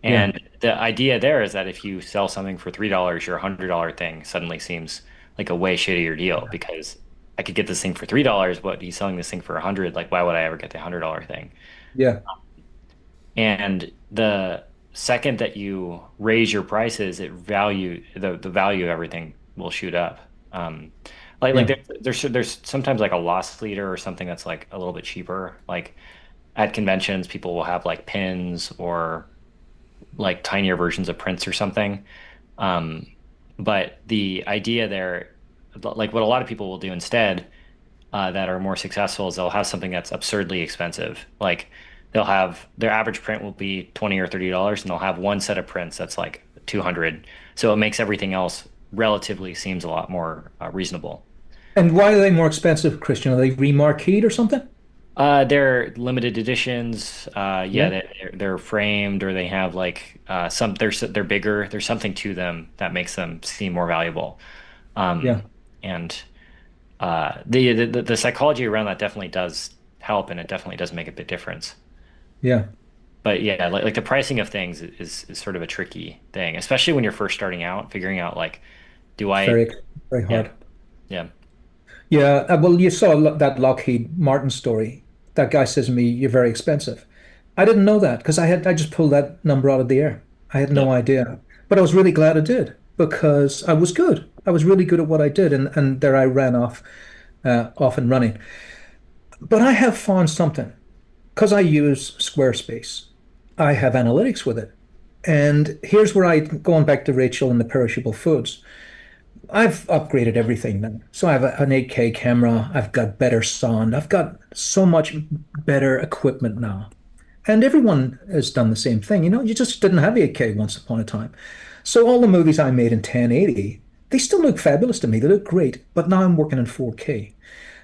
Yeah, And the idea there is that if you sell something for $3, your $100 thing suddenly seems like a way shittier deal because I could get this thing for $3, but he's selling this thing for 100. Like, why would I ever get the $100 thing? yeah, And the second that you raise your prices, the value of everything will shoot up. Like yeah. there's sometimes like a loss leader or something that's like a little bit cheaper. Like at conventions, people will have like pins or like tinier versions of prints or something. Um, but the idea there, like what a lot of people will do instead, that are more successful is they'll have something that's absurdly expensive. Like they'll have their average print will be 20 or $30 and they'll have one set of prints that's like 200. So it makes everything else relatively seems a lot more reasonable. And why are they more expensive, Christian? Are they remarqued or something? They're limited editions. Yeah, Yeah, they're framed or they have like they're bigger. There's something to them that makes them seem more valuable. yeah, And the psychology around that definitely does help, and it definitely does make a big difference. yeah. But yeah, like the pricing of things is sort of a tricky thing, especially when you're first starting out, figuring out like, do It's I? very Yeah, hard. yeah, Yeah, well, you saw that Lockheed Martin story. That guy says to me, "You're very expensive." I didn't know that because I just pulled that number out of the air. I had yeah. no idea, but I was really glad I did because I was good. I was really good at what I did, and there I ran off and running. But I have found something because I use Squarespace. I have analytics with it, and here's where going back to Rachel and the perishable foods. I've upgraded everything now. So I have an 8K camera. I've got better sound. I've got so much better equipment now. And everyone has done the same thing. You just didn't have 8K once upon a time. So all the movies I made in 1080, they still look fabulous to me. They look great. But now I'm working in 4K.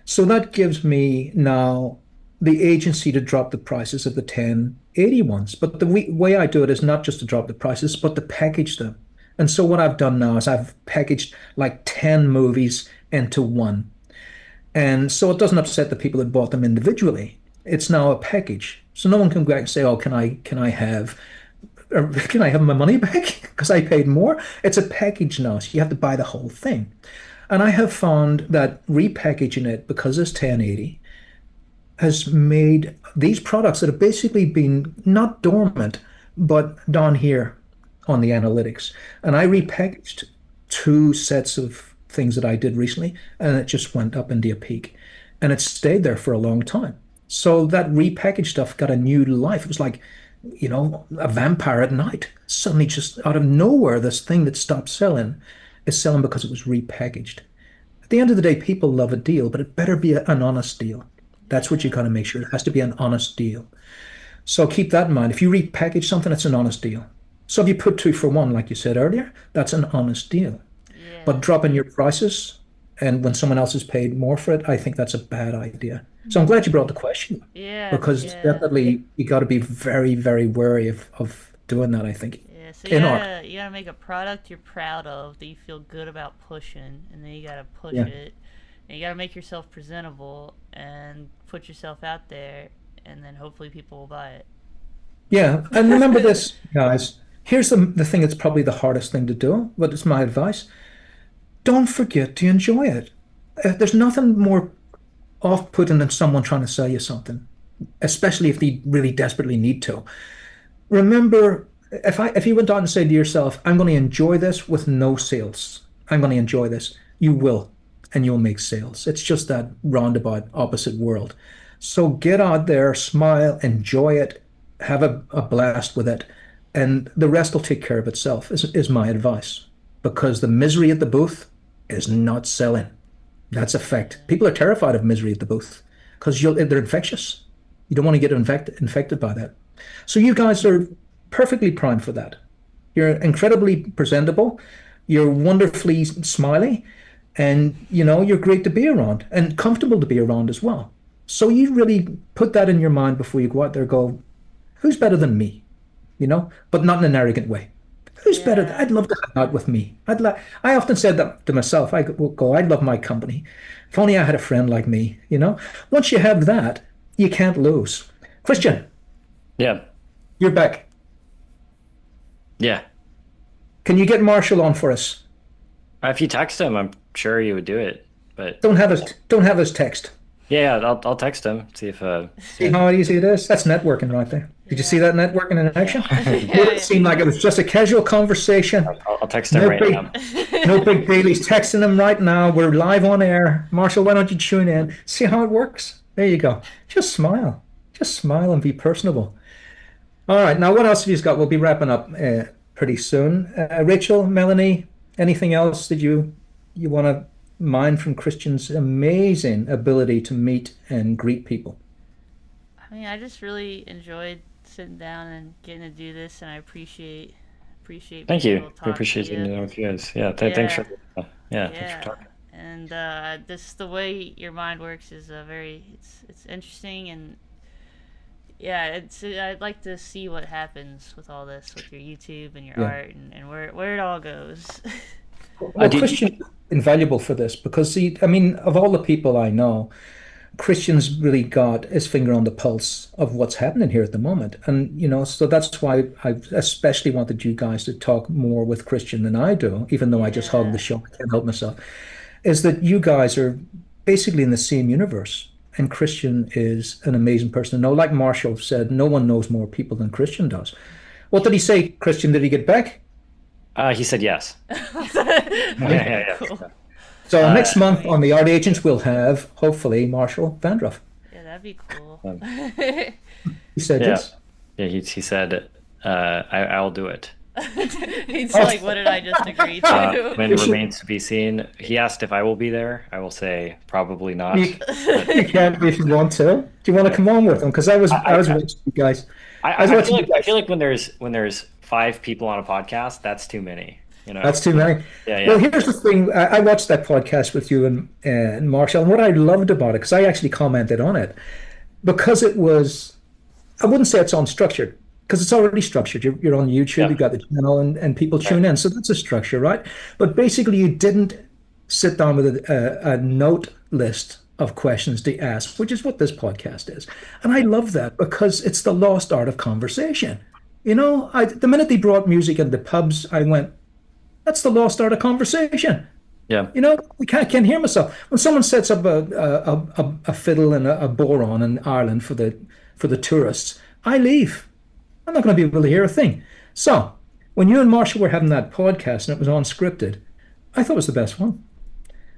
So that gives me now the agency to drop the prices of the 1080 ones. But the way I do it is not just to drop the prices, but to package them. And so what I've done now is I've packaged like 10 movies into one. And so it doesn't upset the people that bought them individually. It's now a package. So no one can go back and say, "Oh, can I have my money back because I paid more?" It's a package now, so you have to buy the whole thing. And I have found that repackaging it because it's 1080 has made these products that have basically been not dormant, but down here on the analytics, and I repackaged two sets of things that I did recently, and it just went up into a peak, and it stayed there for a long time. So that repackaged stuff got a new life. It was like, a vampire at night. Suddenly, just out of nowhere, this thing that stopped selling is selling because it was repackaged. At the end of the day, people love a deal, but it better be an honest deal. That's what you got to make sure. It has to be an honest deal. So keep that in mind. If you repackage something, it's an honest deal. So if you put 2 for 1, like you said earlier, that's an honest deal. But dropping your prices and when someone else has paid more for it, I think that's a bad idea. So I'm glad you brought the question. Because definitely you got to be very, very wary of doing that, I think. Yeah, so you gotta make a product you're proud of, that you feel good about pushing, and then you gotta push it. And you gotta make yourself presentable and put yourself out there, and then hopefully people will buy it. Yeah, and remember this, guys. Here's the thing that's probably the hardest thing to do, but it's my advice. Don't forget to enjoy it. There's nothing more off-putting than someone trying to sell you something, especially if they really desperately need to. Remember, if you went out and said to yourself, I'm going to enjoy this with no sales, I'm going to enjoy this, you will, and you'll make sales. It's just that roundabout opposite world. So get out there, smile, enjoy it, have a blast with it, and the rest will take care of itself, is my advice. Because the misery at the booth is not selling. That's a fact. People are terrified of misery at the booth because they're infectious. You don't want to get infected by that. So you guys are perfectly primed for that. You're incredibly presentable. You're wonderfully smiley, and you're great to be around and comfortable to be around as well. So you really put that in your mind before you go out there. Go, who's better than me? But not in an arrogant way. Who's better? I'd love to hang out with me. I often said that to myself. I love my company. If only I had a friend like me. Once you have that, you can't lose. Kristian. Yeah. You're back. Yeah. Can you get Marshall on for us? If you text him, I'm sure he would do it. But don't have his text. Yeah, I'll text him. See if see how easy it is. That's networking right there. Did you see that networking in action? It seemed like it was just a casual conversation. I'll text him now. No big deal. He's texting him right now. We're live on air. Marshall, why don't you tune in? See how it works? There you go. Just smile. Just smile and be personable. All right. Now, what else have you got? We'll be wrapping up pretty soon. Rachel, Melanie, anything else that you want to mine from Kristian's amazing ability to meet and greet people? I mean, I just really enjoyed sitting down and getting to do this, and I appreciate. Thank you. I appreciate sitting down with you guys. Yeah. Thanks for thanks for talking. And the way your mind works is it's interesting, and I'd like to see what happens with all this, with your YouTube and your art, and where it all goes. Well, Kristian invaluable for this because of all the people I know, Kristian's really got his finger on the pulse of what's happening here at the moment. And, so that's why I especially wanted you guys to talk more with Kristian than I do, even though I just hog the show. I can't help myself. Is that you guys are basically in the same universe. And Kristian is an amazing person to know. Like Marshall said, no one knows more people than Kristian does. What did he say, Kristian? Did he get back? He said yes. Yeah. Cool. So next month on the Art Agents, we'll have, hopefully, Marshall Vandruff. Yeah, that'd be cool. He said yes? Yeah, he said, I'll do it. He's like, what did I just agree to? When it remains to be seen. He asked if I will be there. I will say probably not. You can if you want to. Do you want to come on with him? Because I was watching you guys. I feel like when there's 5 people on a podcast, that's too many. That's too many. Yeah. Well, here's the thing. I watched that podcast with you and Marshall, and what I loved about it, because I actually commented on it, because it was, I wouldn't say it's unstructured, because it's already structured. You're on YouTube, you've got the channel, and people tune in. So that's a structure, right? But basically, you didn't sit down with a note list of questions to ask, which is what this podcast is. And I love that because it's the lost art of conversation. The minute they brought music into pubs, I went, that's the lost art of conversation. Yeah. I can't hear myself. When someone sets up a fiddle and a boron in Ireland for the tourists, I leave. I'm not going to be able to hear a thing. So when you and Marshall were having that podcast and it was unscripted, I thought it was the best one.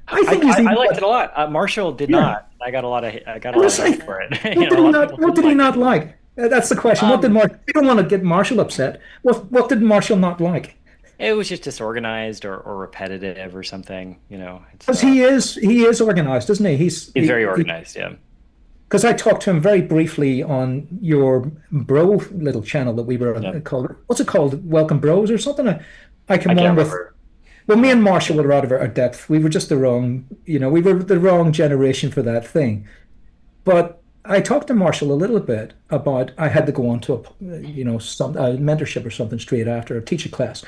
I think he's I even liked it a lot. Marshall did yeah. not. I got a lot of Like, hate for it. what did A he lot of not? people What didn't did he like not it. like? That's the question. What did Um, Marshall? We don't want to get Marshall upset. What did Marshall not like? it was just disorganized or repetitive or something. It's Because he is organized, isn't he? he's very organized. Yeah. Because I talked to him very briefly on your bro little channel that we were Yeah. called. What's it called? Welcome Bros or something. I I came can't on with. remember. Well, me and Marshall were out of our depth. We were just the wrong, we were the wrong generation for that thing. But I talked to Marshall a little bit about I had to go on to some mentorship or something straight after or teach a class,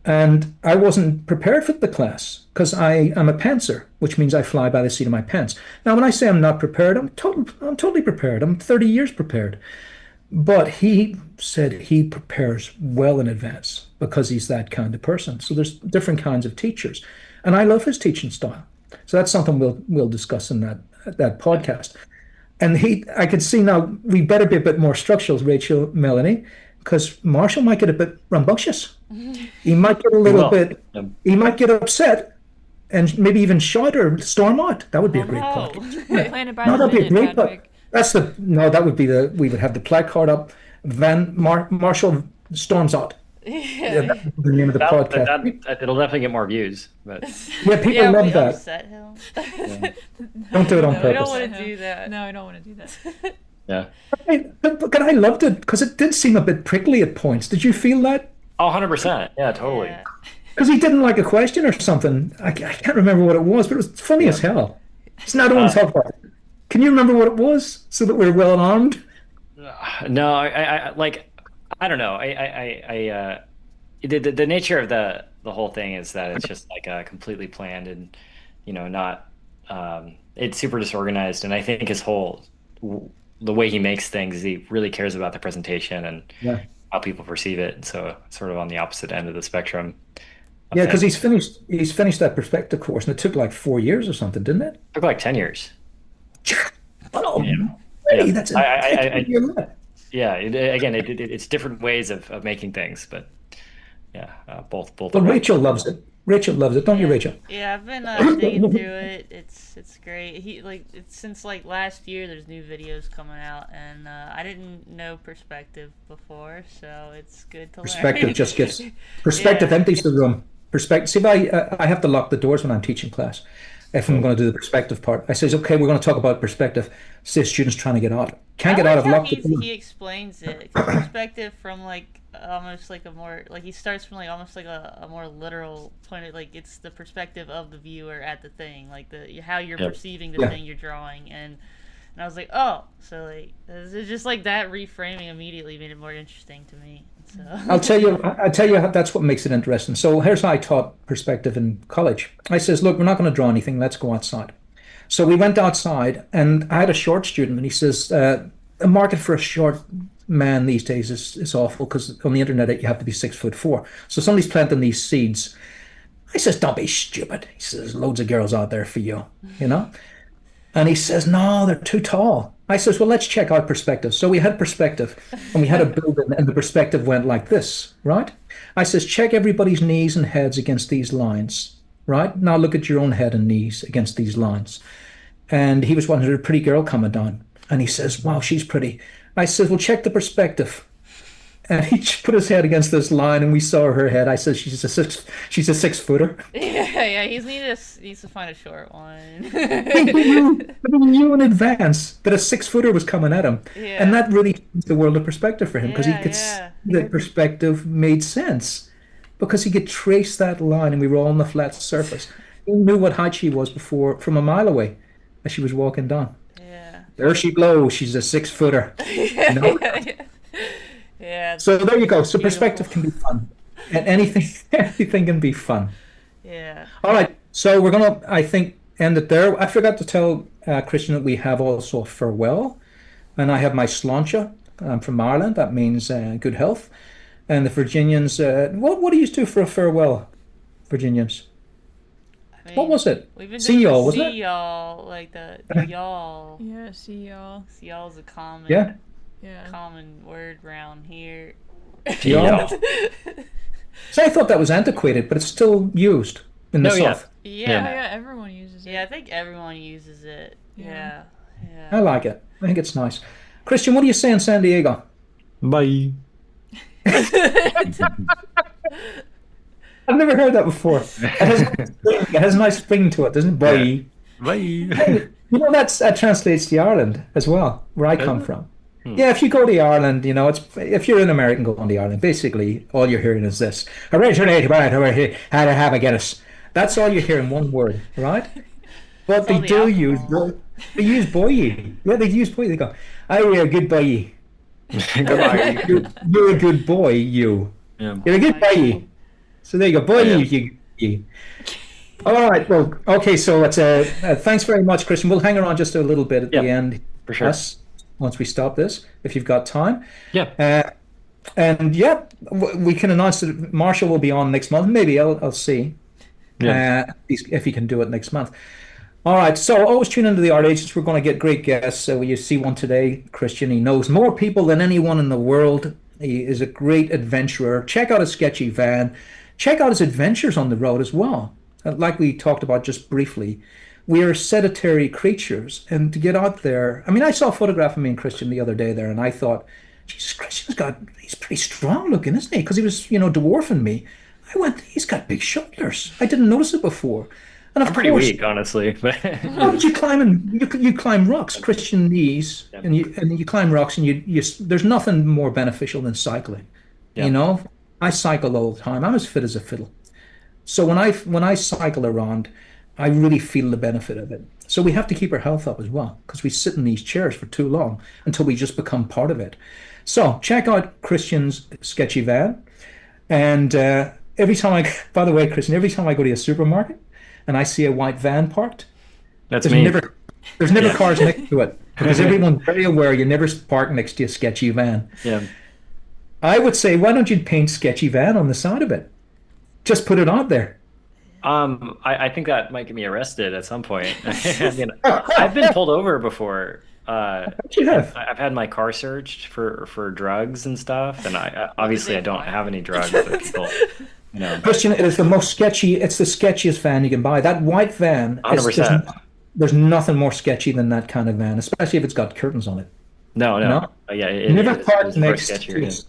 and I wasn't prepared for the class because I am a pantser, which means I fly by the seat of my pants. Now, when I say I'm not prepared, I'm totally prepared. I'm 30 years prepared. But he said he prepares well in advance because he's that kind of person. So there's different kinds of teachers, and I love his teaching style. So that's something we'll discuss in that podcast. And I could see now we better be a bit more structural, Rachel, Melanie, because Marshall might get a bit rambunctious. He might get a little bit. He might get upset, and maybe even shout or storm out. That would be a great podcast. Planted by No, the that'd be a minute, great. Chadwick. That would be we would have the placard up. Marshall storms out. Yeah, that's the name of the podcast. It'll definitely get more views. But Yeah, people Yeah, love we that. upset him. Don't do it on No, I purpose. don't want to do that. No, I don't want to do that. yeah. But I loved it because it did seem a bit prickly at points. Did you feel that? Oh, 100%. Yeah, totally. Yeah. Because he didn't like a question or something. I can't remember what it was, but it was funny as hell. It's not the one to talk about. Can you remember what it was so that we're well armed? No, I don't know. The nature of the whole thing is that it's just like completely planned and not it's super disorganized. And I think the way he makes things, he really cares about the presentation and how people perceive it. So sort of on the opposite end of the spectrum. Yeah, because he's finished that perspective course, and it took like 4 years or something, didn't it? It took like 10 years. Oh, Yeah. hey, Yeah. that's It's different ways of making things, but yeah, both. But Rachel loves it. Rachel loves it, don't you, Rachel? Yeah, I've been digging through it. It's great. It's since like last year. There's new videos coming out, and I didn't know perspective before, so it's good to Perspective learn. just gets perspective empties the room. Perspective. See, I have to lock the doors when I'm teaching class. If I'm going to do the perspective part, I says, okay, we're going to talk about perspective. Say students trying to get out. Can't get out of locked door. He explains it. 'Cause perspective from like almost like a more like he starts from like almost like a more literal point of like it's the perspective of the viewer at the thing, like how you're perceiving the thing you're drawing, and I was like, oh, so like it's just like that reframing immediately made it more interesting to me. So I'll tell you that's what makes it interesting. So here's how I taught perspective in college. I says, look, we're not going to draw anything. Let's go outside. So we went outside, and I had a short student, and he says, the market for a short man these days is awful because on the internet you have to be 6'4". So somebody's planting these seeds. I says, don't be stupid. He says, loads of girls out there for you, And he says, no, they're too tall. I says, well, let's check out perspective. So we had perspective, and we had a building, and the perspective went like this, right? I says, check everybody's knees and heads against these lines, right? Now look at your own head and knees against these lines. And he was wanting a pretty girl coming down. And he says, wow, she's pretty. I says, well, check the perspective. And he put his head against this line, and we saw her head. I said, she's a 6-footer. yeah, he needs to find a short one. He knew in advance that a 6-footer was coming at him, and that really changed the world of perspective for him because he could see that perspective made sense because he could trace that line, and we were all on the flat surface. He knew what height she was before from a mile away as she was walking down. Yeah. There she blows. She's a 6-footer. Yeah. So there you go. So Beautiful. Perspective can be fun, and anything can be fun. Yeah. All right. So we're gonna, I think, end it there. I forgot to tell Kristian that we have also a farewell, and I have my sláinte. I'm from Ireland. That means good health. And the Virginians. What do you do for a farewell, Virginians? I mean, What was it? We've been See doing y'all, the wasn't see it? y'all, like the y'all. Yeah, see y'all. See y'all's a common Yeah. Yeah. common word around here. Yeah. So I thought that was antiquated, but it's still used in the No, yeah. South. Oh, Yeah. yeah, everyone uses it. Yeah, I think everyone uses it. Yeah. I like it. I think it's nice. Kristian, what do you say in San Diego? Bye. I've never heard that before. It has a nice spring to it, doesn't it? Bye. Bye. Hey, that translates to Ireland as well, where I come from. Hmm. Yeah, if you go to Ireland, if you're an American going to Ireland, basically all you're hearing is this: originate right over here, how to have a Guinness. That's all you hear in one word, right? But they all the do use alcohol. they use boy. Yeah, they use boy. They go, "Oh, you're a good boy. Goodbye. You're a good boy. You. Yeah. You're a good boy." So there you go, boy. Yeah. You. All right. Well, okay. So let's. Thanks very much, Kristian. We'll hang around just a little bit at the end. For sure. Once we stop this, if you've got time. Yeah. And we can announce that Marshall will be on next month. Maybe I'll see. Yeah. If he can do it next month. All right. So always tune into the Art Agents. We're going to get great guests. So you see one today, Kristian. He knows more people than anyone in the world. He is a great adventurer. Check out his sketchy van. Check out his adventures on the road as well. Like we talked about just briefly, we are sedentary creatures, and to get out there. I mean, I saw a photograph of me and Kristian the other day there, and I thought, Jesus, he's pretty strong looking, isn't he? Because he was, dwarfing me. I went, he's got big shoulders. I didn't notice it before. And of I'm pretty course, weak, honestly. But you climb rocks, Kristian knees, Yeah. and you climb rocks, and you there's nothing more beneficial than cycling. Yeah. I cycle all the time. I'm as fit as a fiddle. So when I cycle around, I really feel the benefit of it. So we have to keep our health up as well, because we sit in these chairs for too long until we just become part of it. So check out Kristian's sketchy van. And by the way, Kristian, every time I go to a supermarket and I see a white van parked, that's me. There's never cars next to it, because everyone's very aware you never park next to a sketchy van. Yeah. I would say, why don't you paint sketchy van on the side of it? Just put it out there. I think that might get me arrested at some point. I mean, I've been pulled over before. You have. I've had my car searched for drugs and stuff, and I obviously I don't have any drugs, but people, Kristian, it is the most sketchy. It's the sketchiest van you can buy. That white van. 100%. There's nothing more sketchy than that kind of van, especially if it's got curtains on it. No. No? Yeah, You never park next sketchier.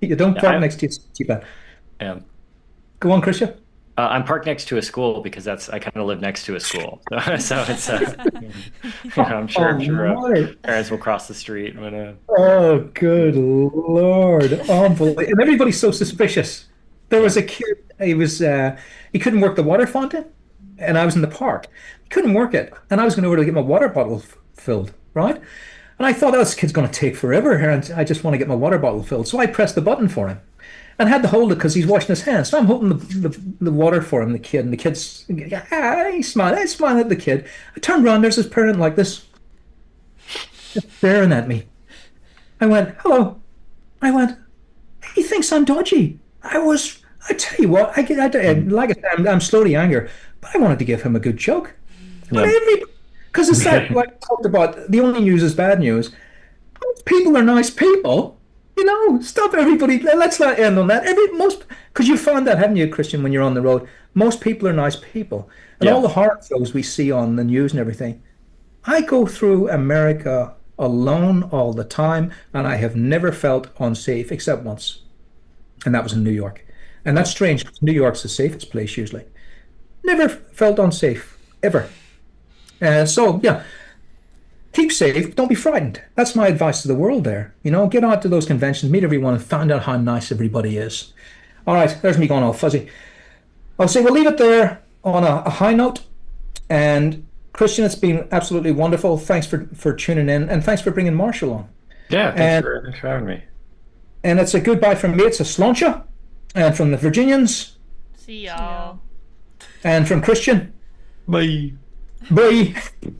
to. You don't park next to a sketchy van. Yeah. Go on, Kristian. I'm parked next to a school because I kind of live next to a school, so it's I'm sure parents will cross the street when. Oh, good Lord! Unbelievable. And everybody's so suspicious. There was a kid. He couldn't work the water fountain, and I was in the park. He couldn't work it, and I was going over to get my water bottle filled, right? And I thought, this kid's going to take forever here, and I just want to get my water bottle filled. So I pressed the button for him. And had to hold it because he's washing his hands. So I'm holding the water for him, the kid, and the kid's he's smiling. I smile at the kid. I turned around, there's his parent like this, just staring at me. I went, hello. I went, he thinks I'm dodgy. I tell you what, like I said, I'm slowly angry, but I wanted to give him a good joke. Because it's that, like I talked about, the only news is bad news. People are nice people. Stop everybody. Let's not end on that. Because you found that, haven't you, Kristian, when you're on the road? Most people are nice people. And all the horror shows we see on the news and everything. I go through America alone all the time, and I have never felt unsafe except once. And that was in New York. And that's strange, because New York's the safest place usually. Never felt unsafe, ever. Keep safe, don't be frightened. That's my advice to the world there. Get out to those conventions, meet everyone, and find out how nice everybody is. All right, there's me going all fuzzy. I'll say we'll leave it there on a high note. And Kristian, it's been absolutely wonderful. Thanks for tuning in, and thanks for bringing Marshall on. Yeah, thanks for having me. And it's a goodbye from me. It's a sláinte. And from the Virginians. See y'all. And from Kristian. Bye. Bye.